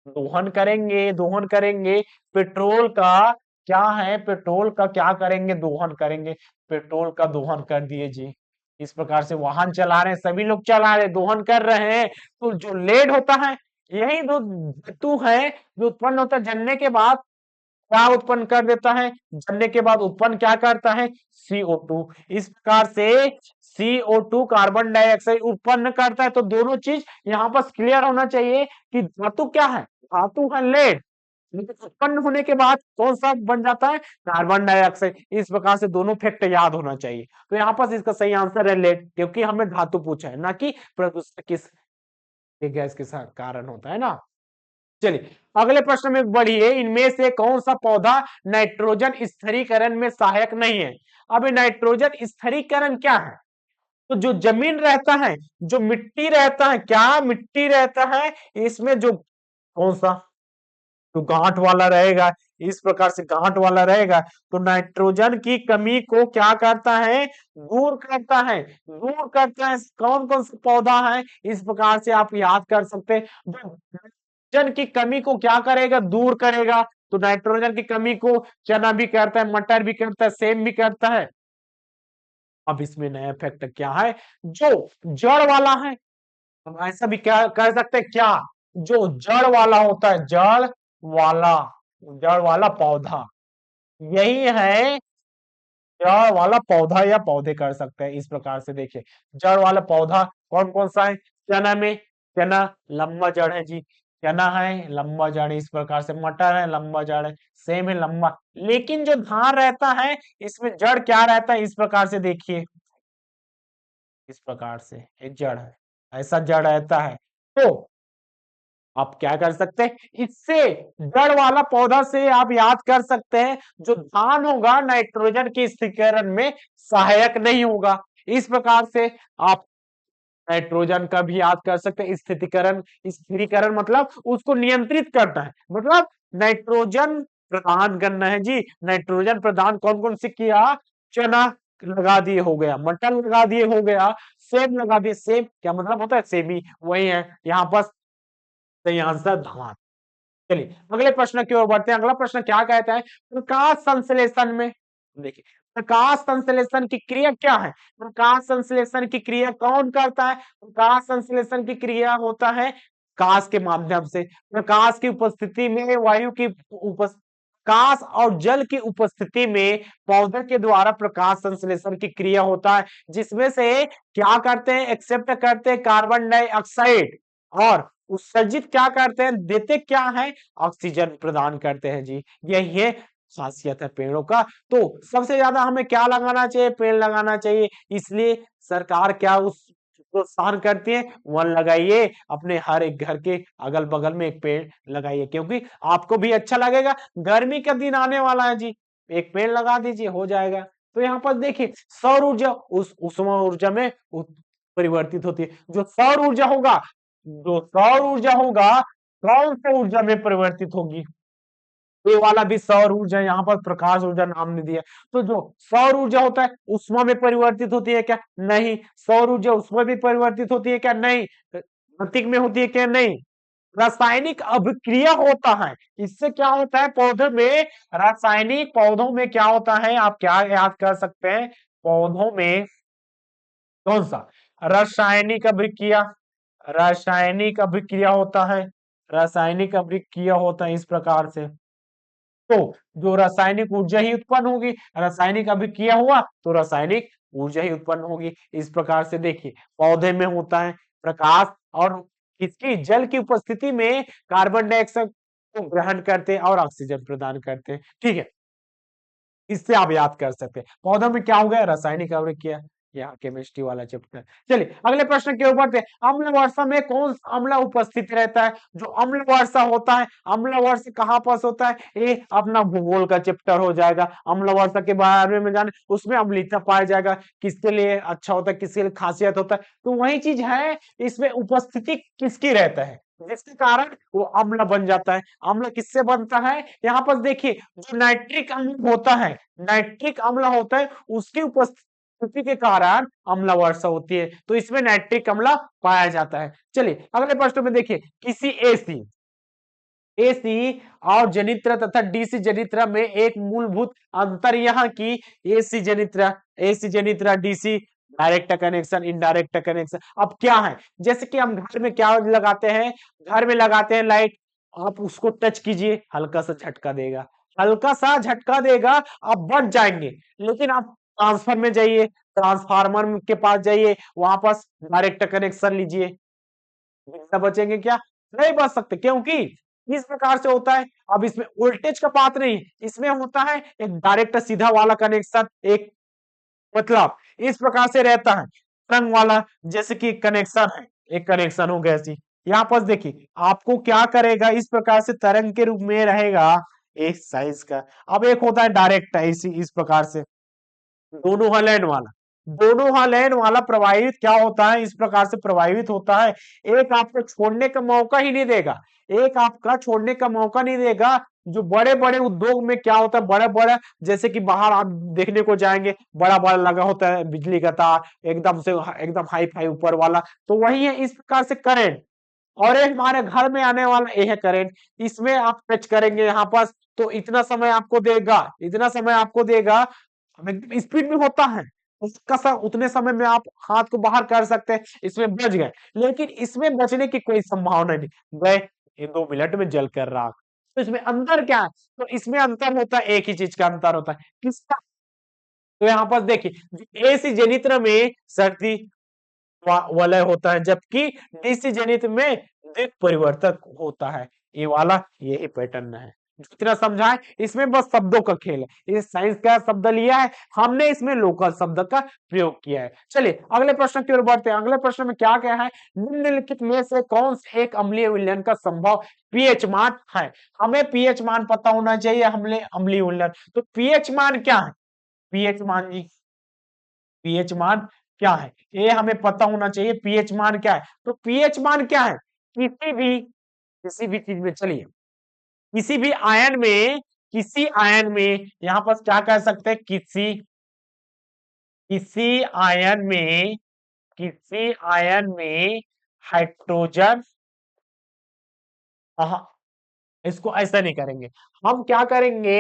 दोहन करेंगे, दोहन करेंगे पेट्रोल का। क्या है? पेट्रोल का क्या करेंगे? दोहन करेंगे, पेट्रोल का दोहन कर दिए जी। इस प्रकार से वाहन चला रहे हैं, सभी लोग चला रहे, दोहन कर रहे हैं, तो जो लेड होता है, यही दो धातु है जो उत्पन्न होता है जलने के बाद। क्या उत्पन्न कर देता है? जलने के बाद उत्पन्न क्या करता है? CO2। इस प्रकार से CO2 कार्बन डाइऑक्साइड उत्पन्न करता है। तो दोनों चीज यहाँ पर क्लियर होना चाहिए कि धातु क्या है? धातु है लेड, लेकिन उत्पन्न होने के बाद कौन सा बन जाता है? Carbon dioxide. इस प्रकार से दोनों फैक्ट याद होना चाहिए। तो यहाँ पर इसका सही आंसर है लेड, क्योंकि हमें धातु पूछा है, ना कि प्रदूषण किस गैस के कारण होता है ना। चलिए अगले प्रश्न में बढ़िए। इनमें से कौन सा पौधा नाइट्रोजन स्थिरीकरण में सहायक नहीं है? अब नाइट्रोजन स्थिरीकरण क्या है? तो जो जमीन रहता है, जो मिट्टी रहता है, क्या मिट्टी रहता है इसमें, जो कौन सा, तो गांठ वाला रहेगा, इस प्रकार से गांठ वाला रहेगा, तो नाइट्रोजन की कमी को क्या करता है, दूर करता है, दूर करता है। कौन कौन सा पौधा है, इस प्रकार से आप याद कर सकते हैं। जो नाइट्रोजन की कमी को क्या करेगा, दूर करेगा, तो नाइट्रोजन की कमी को चना भी करता है, मटर भी करता है, सेम भी करता है। अब इसमें नया फैक्ट क्या है, जो जड़ वाला है, हम ऐसा भी क्या कह सकते हैं, क्या जो जड़ वाला होता है, वाला जड़ वाला पौधा, यही है जड़ वाला पौधा या पौधे कर सकते हैं। इस प्रकार से देखिए, जड़ वाला पौधा कौन कौन सा है, चना में, चना लंबा जड़ है जी, चना है लंबा जड़, इस प्रकार से मटर है लंबा जड़ है, सेम है लंबा। लेकिन जो धान रहता है, इसमें जड़ क्या रहता है, इस प्रकार से देखिए, इस प्रकार से एक जड़ है, ऐसा जड़ रहता है। तो आप क्या कर सकते हैं, इससे जड़ वाला पौधा से आप याद कर सकते हैं, जो धान होगा नाइट्रोजन की स्थिरीकरण में सहायक नहीं होगा। इस प्रकार से आप नाइट्रोजन का भी याद कर सकते हैं, स्थिरीकरण, स्थिरीकरण मतलब उसको नियंत्रित करता है, मतलब नाइट्रोजन प्रदान करना है जी। नाइट्रोजन प्रदान कौन कौन से किया, चना लगा दिए हो गया, मटर लगा दिए हो गया, सेब लगा दिए, सेब क्या मतलब होता है, सेबी, वही है यहाँ पर सही आंसर धान। चलिए अगले प्रश्न की ओर बढ़ते हैं। अगला प्रश्न क्या कहता है, प्रकाश संश्लेषण में, देखिए प्रकाश संश्लेषण की क्रिया क्या है, प्रकाश संश्लेषण की क्रिया कौन करता है, प्रकाश संश्लेषण की क्रिया होता है प्रकाश के माध्यम से। प्रकाश की उपस्थिति में वायु की प्रकाश और जल की उपस्थिति में पौधे के द्वारा प्रकाश संश्लेषण की क्रिया होता है, जिसमें से क्या करते हैं, एक्सेप्ट करते हैं कार्बन डाइऑक्साइड, और उत्सर्जित क्या करते हैं, देते क्या है, ऑक्सीजन प्रदान करते हैं जी। यही है खासियत है पेड़ों का। तो सबसे ज्यादा हमें क्या लगाना चाहिए, पेड़ लगाना चाहिए। इसलिए सरकार क्या उस प्रोत्साहन करती है, वन लगाइए, अपने हर एक घर के अगल बगल में एक पेड़ लगाइए, क्योंकि आपको भी अच्छा लगेगा। गर्मी का दिन आने वाला है जी, एक पेड़ लगा दीजिए, हो जाएगा। तो यहाँ पर देखिए सौर ऊर्जा उस उष्मा ऊर्जा में परिवर्तित होती है। जो सौर ऊर्जा होगा, जो सौर ऊर्जा होगा कौन सी ऊर्जा में परिवर्तित होगी, ये वाला भी सौर ऊर्जा, यहाँ पर प्रकाश ऊर्जा नाम ने दिया। तो जो सौर ऊर्जा होता है उष्मा में परिवर्तित होती है क्या, नहीं। सौर ऊर्जा उष्मा में परिवर्तित होती है क्या, नहीं। गतिक में होती है क्या, नहीं। रासायनिक अभिक्रिया होता है, इससे क्या होता है पौधों में, रासायनिक पौधों में क्या होता है, आप क्या याद कर सकते हैं, पौधों में कौन सा, रासायनिक अभिक्रिया, रासायनिक अभिक्रिया होता है, रासायनिक अभिक्रिया होता है इस प्रकार से। तो जो रासायनिक ऊर्जा ही उत्पन्न होगी, रासायनिक अभिक्रिया हुआ तो रासायनिक ऊर्जा ही उत्पन्न होगी। इस प्रकार से देखिए पौधे में होता है प्रकाश, और इसकी जल की उपस्थिति में कार्बन डाइऑक्साइड को ग्रहण करते हैं और ऑक्सीजन प्रदान करते हैं, ठीक है। इससे आप याद कर सकते हैं पौधों में क्या हो गया, रासायनिक अभिक्रिया, यहाँ केमिस्ट्री वाला चैप्टर। चलिए अगले प्रश्न के ऊपर थे, अम्ल वर्षा में कौन सा अम्ल उपस्थित रहता है, जो अम्ल वर्षा होता है, अम्ल वर्षा कहाँ पास होता है, ये अपना भूगोल का चैप्टर हो जाएगा। अम्ल वर्षा के बारे में जाने, उसमें अम्लीयता पाया जाएगा, किसके लिए अच्छा होता है, किसके लिए खासियत होता है। तो वही चीज है, इसमें उपस्थिति किसकी रहता है, जिसके कारण वो अम्ल बन जाता है। अम्ल किससे बनता है, यहाँ पर देखिए जो नाइट्रिक अम्ल होता है, नाइट्रिक अम्ल होता है, उसकी उपस्थिति के कारण अम्ल वर्षा होती है। तो इसमें नाइट्रिक अम्ल पाया जाता है। चलिए अगले प्रश्न में देखिए, किसी एसी और जनित्र तथा डीसी जनित्र में एक मूलभूत अंतर यह कि एसी जनित्र DC direct connection, indirect connection. अब क्या है, जैसे कि हम घर में क्या लगाते हैं, घर में लगाते हैं लाइट, आप उसको टच कीजिए हल्का सा झटका देगा, हल्का सा झटका देगा, आप बच जाएंगे। लेकिन आप ट्रांसफर में जाइए, ट्रांसफार्मर के पास जाइए, वहां पर डायरेक्ट कनेक्शन लीजिए, बचेंगे क्या, नहीं बच सकते, क्योंकि इस प्रकार से होता है। अब इसमें वोल्टेज का बात नहीं, इसमें होता है एक डायरेक्ट सीधा वाला कनेक्शन, एक मतलब इस प्रकार से रहता है तरंग वाला, जैसे कि कनेक्शन है, एक कनेक्शन हो गया ऐसी। यहाँ पर देखिए आपको क्या करेगा, इस प्रकार से तरंग के रूप में रहेगा एक साइज का। अब एक होता है डायरेक्ट, इसी इस प्रकार से दोनों हलैंड वाला, दोनों हलैंड वाला प्रवाहित क्या होता है, इस प्रकार से प्रवाहित होता है। एक आपको छोड़ने का मौका ही नहीं देगा, एक आपका छोड़ने का मौका नहीं देगा, जो बड़े बड़े उद्योग में क्या होता है, बड़े बड़े जैसे कि बाहर आप देखने को जाएंगे, बड़ा बड़ा लगा होता है बिजली का तार, एकदम से एकदम हाई फाई ऊपर वाला, तो वही है इस प्रकार से करंट। और एक हमारे घर में आने वाला ये है करंट, इसमें आप टच करेंगे यहाँ पास तो इतना समय आपको देगा, इतना समय आपको देगा, स्पीड में होता है उसका उतने समय में आप हाथ को बाहर कर सकते हैं, इसमें बच गए। लेकिन इसमें बचने की कोई संभावना नहीं, गए ये 2 मिनट में जल कर राख। तो इसमें अंतर क्या है? तो इसमें अंतर होता है, एक ही चीज का अंतर होता है, किसका? तो यहाँ पर देखिए एसी जनित्र में सर्दी वलय होता है, जबकि डीसी जनित में दिक् परिवर्तक होता है। ये वाला यही पैटर्न है, जितना समझाए इसमें बस शब्दों का खेल है, ये साइंस का शब्द लिया है हमने, इसमें लोकल शब्द का प्रयोग किया है। चलिए अगले प्रश्न की ओर बढ़ते हैं। अगले प्रश्न में क्या क्या है, निम्नलिखित में से कौन से एक अम्लीय विलयन का संभव पीएच मान है? हमें पीएच मान पता होना चाहिए, हमने अम्लीय विलयन, तो पीएच मान क्या है? पीएच मान जी, पीएच मान क्या है ये हमें पता होना चाहिए। पीएच मान क्या है? तो पीएच मान क्या है? किसी भी चीज में, चलिए किसी भी आयन में, किसी आयन में यहां पर क्या कह सकते हैं, किसी किसी आयन में, किसी आयन में हाइड्रोजन, इसको ऐसा नहीं करेंगे, हम क्या करेंगे,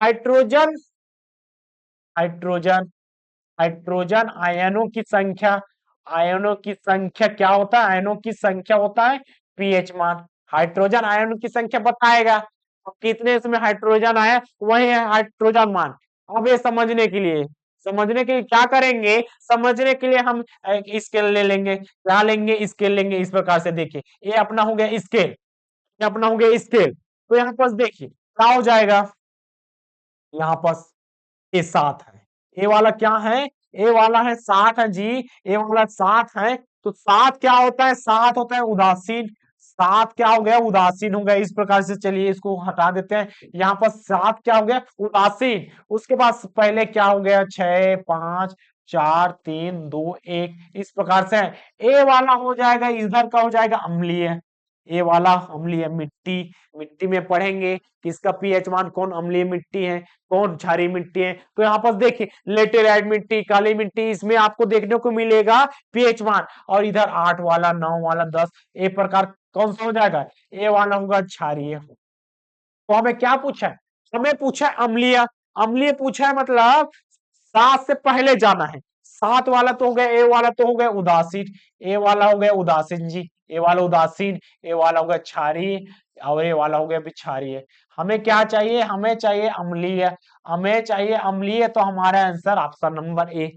हाइड्रोजन, हाइड्रोजन, हाइड्रोजन आयनों की संख्या, आयनों की संख्या क्या होता है, आयनों की संख्या होता है पीएच मान। हाइड्रोजन आयनों की संख्या बताएगा तो कितने इसमें हाइड्रोजन आए, वही है हाइड्रोजन मान। अब ये समझने के लिए, समझने के लिए क्या करेंगे, समझने के लिए हम एक स्केल ले लेंगे, क्या लेंगे, स्केल लेंगे। इस प्रकार से देखिए ये अपना हो गया स्केल, ये अपना हो गया स्केल। तो यहाँ पर देखिए क्या हो जाएगा, यहाँ पर ये 7 है, ए वाला क्या है, ए वाला है 60 है जी, ए वाला 60 है। तो 7 क्या होता है, 7 होता है उदासीन, 7 क्या हो गया, उदासीन हो गया। इस प्रकार से चलिए इसको हटा देते हैं, यहाँ पर 7 क्या हो गया, उदासीन। उसके बाद पहले क्या हो गया, 6 5 4 3 2 1, इस प्रकार से है। ए वाला हो जाएगा, इधर का हो जाएगा अम्लीय, ए वाला अम्लीय। मिट्टी, मिट्टी में पढ़ेंगे कि इसका पीएच मान, कौन अम्लीय मिट्टी है, कौन क्षारीय मिट्टी है। तो यहाँ पर देखिए लेटेराइट मिट्टी, काली मिट्टी, इसमें आपको देखने को मिलेगा पीएच मान। और इधर 8 वाला, 9 वाला, 10, ए प्रकार कौन सा हो जाएगा, ए वाला होगा क्षारीय। तो हमें क्या पूछा है, हमें पूछा है अम्लीय, अम्लीय पूछा है मतलब 7 से पहले जाना है। 7 वाला तो हो गया, ए वाला तो हो गया उदासीन, ए वाला हो गया उदासीन जी, ए वाला उदासीन, ए वाला हो गया क्षारीय, और ये वाला हो गया क्षारीय। हमें क्या चाहिए, हमें चाहिए अम्लीय, हमें चाहिए अम्लीय, तो हमारा आंसर ऑप्शन नंबर ए।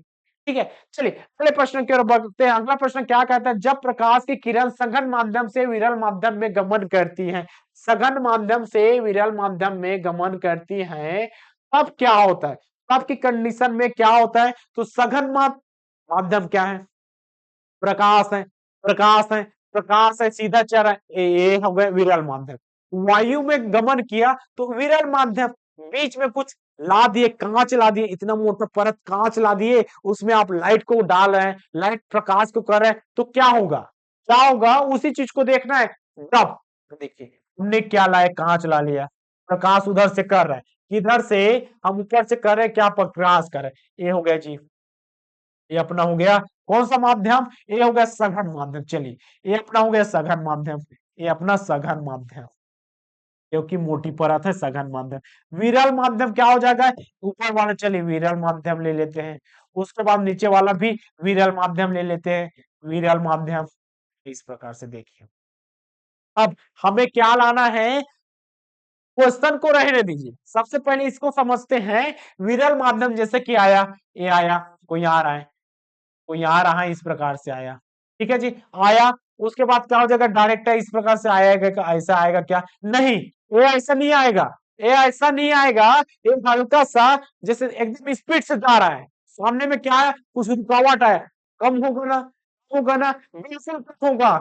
ठीक है, चलिए अगले प्रश्न की ओर बढ़ते हैं। अगला प्रश्न क्या कहता है, जब प्रकाश की किरण सघन माध्यम से विरल माध्यम में गमन करती है, सघन माध्यम से विरल माध्यम में गमन करती है, तब क्या होता है, तब की कंडीशन में क्या होता है? तो सघन माध्यम क्या है, प्रकाश है, प्रकाश है, प्रकाश है, सीधा चल रहा है, ये हो गए विरल माध्यम। वायु में गमन किया तो विरल माध्यम, बीच में कुछ ला दिए, कांच ला दिए, इतना मोटा परत कांच ला दिए, उसमें आप लाइट को डाल रहे हैं, लाइट प्रकाश को कर रहे हैं, तो क्या होगा, क्या होगा, उसी चीज को देखना है। जब देखिए हमने क्या लाया, कांच ला लिया, प्रकाश उधर से कर रहा है, किधर से, हम ऊपर से कर रहे हैं, क्या प्रकाश कर रहे हैं, ये हो गया जी, ये अपना हो गया कौन सा माध्यम, ये हो गया सघन माध्यम। चलिए ये अपना हो गया सघन माध्यम, ये अपना सघन माध्यम, क्योंकि मोटी परत है, सघन माध्यम। विरल माध्यम क्या हो जाएगा, ऊपर वाला, चलिए विरल माध्यम ले लेते हैं, उसके बाद नीचे वाला भी विरल माध्यम ले लेते हैं, विरल माध्यम। इस प्रकार से देखिए अब हमें क्या लाना है, क्वेश्चन को रहने दीजिए, सबसे पहले इसको समझते हैं। विरल माध्यम जैसे कि आया, ये आया, कोई आ रहा है, कोई आ रहा है, इस प्रकार से आया, ठीक है जी, आया। उसके बाद क्या हो जाएगा, डायरेक्ट है, इस प्रकार से आएगा, ऐसा आएगा क्या, नहीं, ये ऐसा नहीं आएगा, ये ऐसा नहीं आएगा, ये हल्का सा जैसे एकदम स्पीड से जा रहा है, सामने में क्या है, कुछ रुकावट है, कम होगा ना, होगा ना, बिल्कुल कम होगा,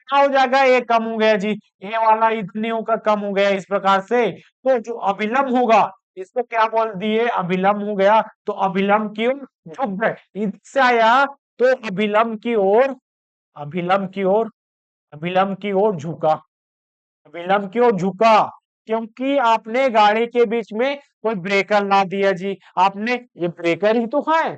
क्या हो जाएगा, ये कम हो गया जी, ये वाला इतनी होकर कम हो गया, इस प्रकार से। तो जो अभिलंब होगा, इसको क्या बोल दिए, अभिलंब हो गया, तो अभिलंब की ओर झुक गए, इधर से आया तो अभिलंब की ओर, अभिलंब की ओर, अभिलंब की ओर झुका, अभिलंब की ओर झुका, क्योंकि आपने गाड़ी के बीच में कोई ब्रेकर ला दिया जी, आपने ये ब्रेकर ही तो है।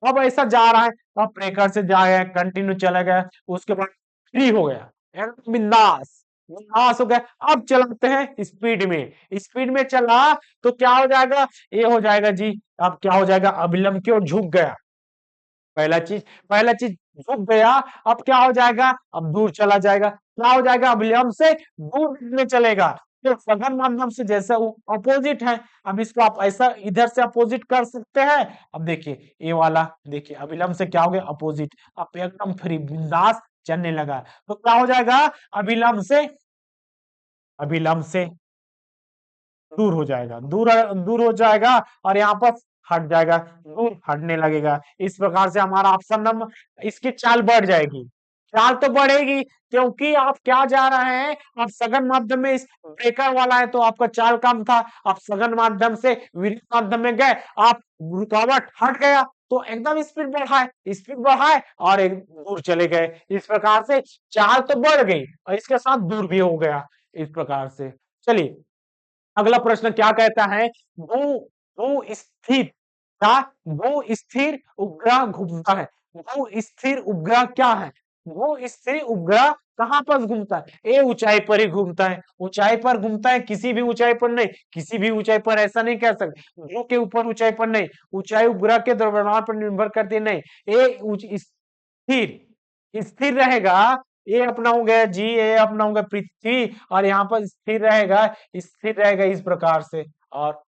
अब ऐसा जा रहा है, अब ब्रेकर से जा गया, कंटिन्यू चला गया, उसके बाद फ्री हो गया, एकदम बिंदास, बिंदास हो गया। अब चलाते हैं स्पीड में चला तो क्या हो जाएगा, ये हो जाएगा जी। अब क्या हो जाएगा, अविलंब की ओर झुक गया, पहला चीज, पहला चीज झुक गया। अब क्या हो जाएगा, अब दूर चला जाएगा, क्या हो जाएगा, अविलंब से दूर में चलेगा। तो सघन माध्यम से जैसा अपोजिट है, अब इसको आप ऐसा इधर से अपोजिट कर सकते हैं। अब देखिए ये वाला, देखिए अविलंब से क्या हो गया, अपोजिट, अब एकदम फ्री बिंदास चलने लगा। तो क्या हो जाएगा, अविलंब से, अविलंब से दूर हो जाएगा, दूर हो जाएगा, और यहाँ पर हट जाएगा, दूर हटने लगेगा। इस प्रकार से हमारा ऑप्शन नंबर, इसकी चाल बढ़ जाएगी, चाल तो बढ़ेगी, क्योंकि आप क्या जा रहे हैं, आप सघन माध्यम में, इस ब्रेकर वाला है तो आपका चाल कम था, आप सघन माध्यम से विरुद्ध माध्यम में गए, आप रुकावट हट गया तो एकदम स्पीड बढ़ाए और एक दूर चले गए। इस प्रकार से चाल तो बढ़ गई और इसके साथ दूर भी हो गया, इस प्रकार से। चलिए अगला प्रश्न क्या कहता है, भू भू स्थिर का भू स्थिर उपग्रह घूमता है। भू स्थिर उपग्रह क्या है, भू स्थिर उपग्रह कहाँ पर घूमता है, ये ऊंचाई पर ही घूमता है, ऊंचाई पर घूमता है, किसी भी ऊंचाई पर नहीं, किसी भी ऊंचाई पर ऐसा नहीं कह सकते, ध्रुव के ऊपर ऊंचाई पर नहीं, ऊंचाई उपग्रह के द्रव्यमान पर निर्भर करती नहीं, ये स्थिर स्थिर रहेगा। ये अपना हो गया जी, ये अपना हो गया पृथ्वी, और यहाँ पर स्थिर रहेगा इस प्रकार से, और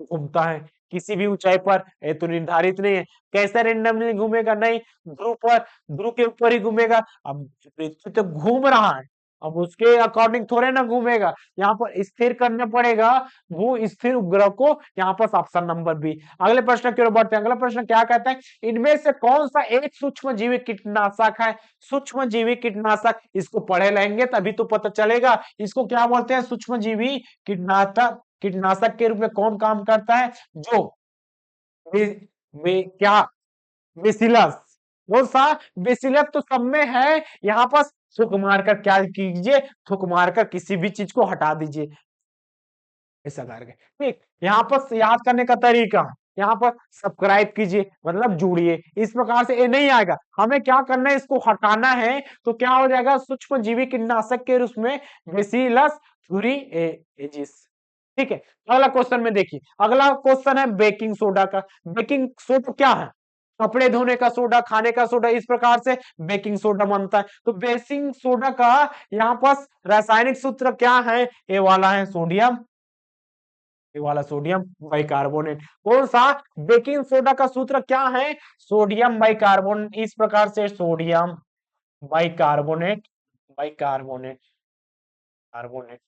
घूमता है किसी भी ऊंचाई पर, ये तो निर्धारित नहीं है। कैसे रेंडमली घूमेगा, नहीं, ध्रुव पर, ध्रुव के ऊपर ही घूमेगा। अब पृथ्वी तो घूम रहा है, अब उसके अकॉर्डिंग थोड़े ना घूमेगा, यहाँ पर स्थिर करना पड़ेगा भू स्थिर उपग्रह को। यहाँ पर ऑप्शन नंबर बी। अगले प्रश्न की ओर बढ़ते हैं। अगला प्रश्न क्या कहता है, इनमें से कौन सा एक सूक्ष्म जीवी कीटनाशक है। सूक्ष्म जीवी कीटनाशक, इसको पढ़े लेंगे तभी तो पता चलेगा, इसको क्या बोलते हैं, सूक्ष्म जीवी कीटनाशक। कीटनाशक के रूप में कौन काम करता है, जो क्या, बेसिलस, कौन सा, बेसिलस तो सब में है। यहाँ पर थूक मारकर क्या कीजिए, थूक मारकर किसी भी चीज को हटा दीजिए, ऐसा करके। ठीक, यहाँ पर याद करने का तरीका, यहाँ पर सब्सक्राइब कीजिए मतलब जुड़िए, इस प्रकार से ये नहीं आएगा, हमें क्या करना है, इसको हटाना है। तो क्या हो जाएगा, सूक्ष्म जीवी कीटनाशक के रूप में बेसिलस एजिस। ठीक है, अगला क्वेश्चन में देखिए, अगला क्वेश्चन है बेकिंग सोडा का। बेकिंग सोडा क्या है, कपड़े धोने का सोडा, खाने का सोडा, इस प्रकार से बेकिंग सोडा बनता है। तो बेकिंग सोडा का यहाँ पर रासायनिक सूत्र क्या है, ये वाला है सोडियम, ये वाला सोडियम बाइकार्बोनेट। कौन सा, बेकिंग सोडा का सूत्र क्या है, सोडियम बाइकार्बोनेट, इस प्रकार से सोडियम बाइकार्बोनेट, बाइकार्बोनेट, कार्बोनेट।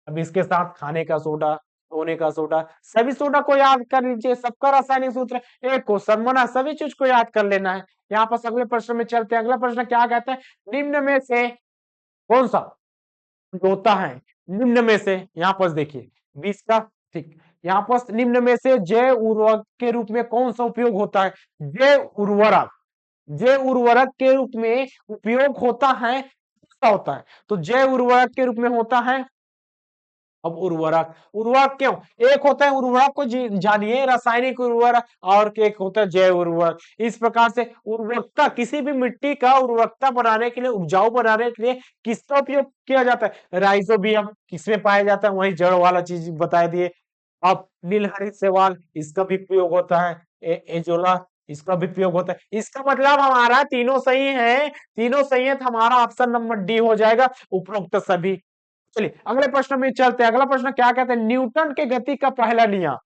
अब इसके साथ खाने का सोडा, धोने का सोडा, सभी सोडा को याद कर लीजिए, सबका रासायनिक सूत्र एक क्वेश्चन बना, सभी चीज को याद कर लेना है। यहाँ पर अगले प्रश्न में चलते हैं। अगला प्रश्न क्या कहता है, निम्न में से कौन सा होता है, निम्न में से, यहाँ पर देखिए 20 का, ठीक, यहाँ पर निम्न में से जैव उर्वरक के रूप में कौन सा उपयोग होता है, जैव उर्वरक, जैव उर्वरक के रूप में उपयोग होता है, कौन सा होता है, तो जैव उर्वरक के रूप में होता है। अब उर्वरक, उर्वरक क्यों, एक होता है उर्वरक को जानिए, रासायनिक उर्वरक, और एक होता है जैव उर्वरक। इस प्रकार से उर्वरकता, किसी भी मिट्टी का उर्वरकता बनाने के लिए, उपजाऊ बनाने के लिए किसका उपयोग किया जाता है, राइजोबियम, किसमें पाया जाता है, वही जड़ वाला चीज बता दिए। अब नीलहरित शैवाल, इसका भी प्रयोग होता है, एजोला, इसका भी प्रयोग होता है। इसका मतलब हमारा तीनों सही है, तीनों सही है, तो हमारा ऑप्शन नंबर डी हो जाएगा, उपरोक्त सभी। चलिए अगले प्रश्न में चलते हैं। अगला प्रश्न क्या कहते हैं, न्यूटन के गति का पहला नियम,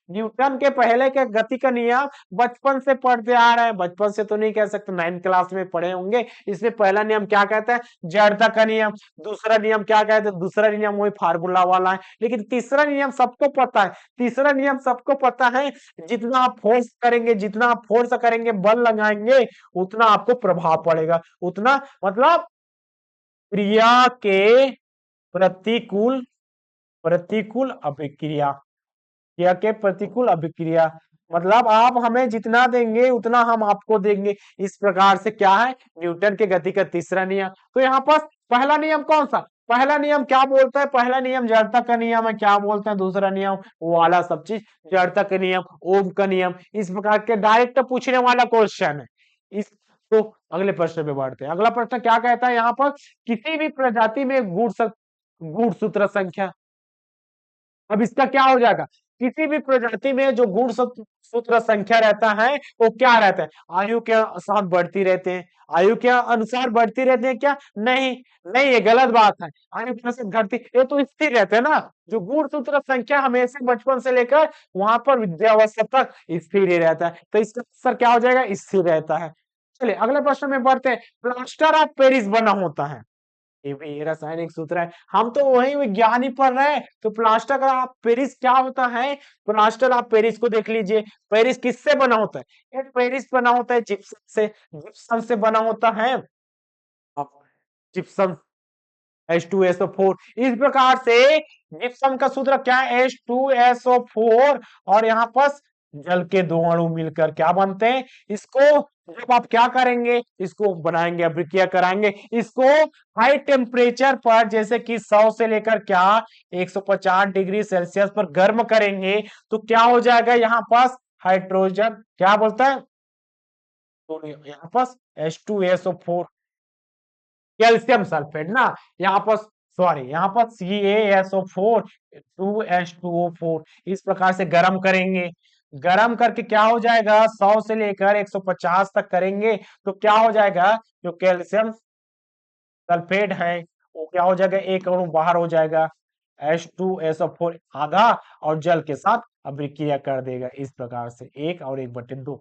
न्यूटन के पहले के गति का नियम बचपन से पढ़ते आ रहे हैं, बचपन से तो नहीं कह सकते, 9th क्लास में पढ़े होंगे। इसमें पहला नियम क्या कहता है, जड़ता का नियम। दूसरा नियम क्या कहते हैं, दूसरा नियम वही फार्मूला वाला है। लेकिन तीसरा नियम सबको पता है, तीसरा नियम सबको पता है, जितना आप फोर्स करेंगे, जितना आप फोर्स करेंगे, बल लगाएंगे, उतना आपको प्रभाव पड़ेगा, उतना मतलब क्रिया के प्रतिकूल, प्रतिकूल अभिक्रिया, क्रिया के प्रतिकूल अभिक्रिया, मतलब आप हमें जितना देंगे उतना हम आपको देंगे। इस प्रकार से क्या है, न्यूटन के गति का तीसरा नियम। तो यहाँ पर पहला नियम कौन सा, पहला नियम क्या बोलता है? पहला नियम जड़ता का नियम है। क्या बोलते हैं दूसरा नियम? वो वाला सब चीज जड़ता का नियम, ओम का नियम, इस प्रकार के डायरेक्ट पूछने वाला क्वेश्चन है। इस तो अगले प्रश्न पे बढ़ते हैं। अगला प्रश्न क्या कहता है यहाँ पर? किसी भी प्रजाति में गुणसूत्र संख्या। अब इसका क्या हो जाएगा? किसी भी प्रजाति में जो गुणसूत्र संख्या रहता है वो क्या रहता है? आयु के साथ बढ़ती रहते हैं। आयु के अनुसार बढ़ती रहती है क्या? नहीं, नहीं, ये गलत बात है। आयु के अनुसार घटती, ये तो स्थिर रहते हैं ना। जो गुणसूत्र संख्या हमेशा बचपन से लेकर वहां पर विद्यावस्था तक स्थिर ही रहता है, तो इसका आंसर क्या हो जाएगा? स्थिर रहता है। चलिए अगले प्रश्न में बढ़ते हैं। प्लास्टर ऑफ पेरिस बना होता है, ये भी रासायनिक सूत्र है। हम तो वही विज्ञान ही पढ़ रहे हैं, तो प्लास्टर ऑफ पेरिस क्या होता है? प्लास्टर ऑफ पेरिस को देख लीजिए। पेरिस किससे बना होता है? ये पेरिस बना होता है जिप्सम से। जिप्सम से बना होता है। अब जिप्सम H2SO4, इस प्रकार से जिप्सम का सूत्र क्या है? H2SO4। और यहाँ पर जल के दो अणु मिलकर क्या बनते हैं? इसको जब आप क्या करेंगे, इसको बनाएंगे, अभिक्रिया कराएंगे, इसको हाई टेम्परेचर पर जैसे कि 100 से लेकर क्या 150 डिग्री सेल्सियस पर गर्म करेंगे, तो क्या हो जाएगा? यहाँ पास हाइड्रोजन क्या बोलता है, तो यहाँ पास H2SO4 कैल्शियम सल्फेट ना, यहाँ पर सॉरी, यहाँ पर CaSO4 2H2O4, इस प्रकार से गर्म करेंगे। गर्म करके क्या हो जाएगा? 100 से लेकर 150 तक करेंगे, तो क्या हो जाएगा? जो कैल्शियम सल्फेट है वो क्या हो जाएगा? एक अणु बाहर हो जाएगा। H2SO4 आधा और जल के साथ अभिक्रिया कर देगा, इस प्रकार से 1 और 1/2।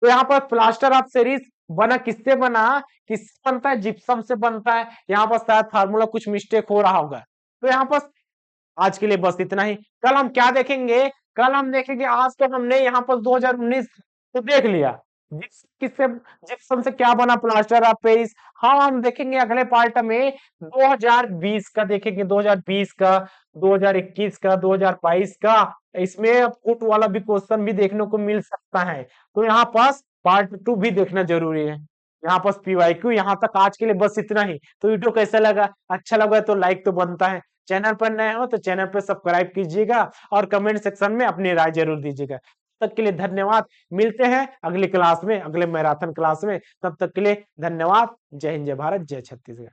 तो यहाँ पर प्लास्टर ऑफ पेरिस बना किससे बना? किससे बनता है? जिप्सम से बनता है। यहाँ पर शायद फार्मूला कुछ मिस्टेक हो रहा होगा। तो यहाँ पर आज के लिए बस इतना ही। कल हम क्या देखेंगे? कल हम देखेंगे, आज तो हमने यहाँ पर 2019 तो देख लिया। किससे जिप्सम से क्या बना? Plaster of Paris. हाँ, हम देखेंगे अगले पार्ट में 2020 का देखेंगे, 2020 का, 2021 का, 2022 का। इसमें पुट वाला भी क्वेश्चन भी देखने को मिल सकता है, तो यहाँ पास पार्ट 2 भी देखना जरूरी है। यहाँ पास PYQ। यहाँ तक आज के लिए बस इतना ही। तो वीडियो कैसा लगा? अच्छा लगा तो लाइक तो बनता है। चैनल पर नए हो तो चैनल पर सब्सक्राइब कीजिएगा और कमेंट सेक्शन में अपनी राय जरूर दीजिएगा। तब तक के लिए धन्यवाद। मिलते हैं अगली क्लास में, अगले मैराथन क्लास में। तब तक के लिए धन्यवाद। जय हिंद, जय भारत, जय छत्तीसगढ़।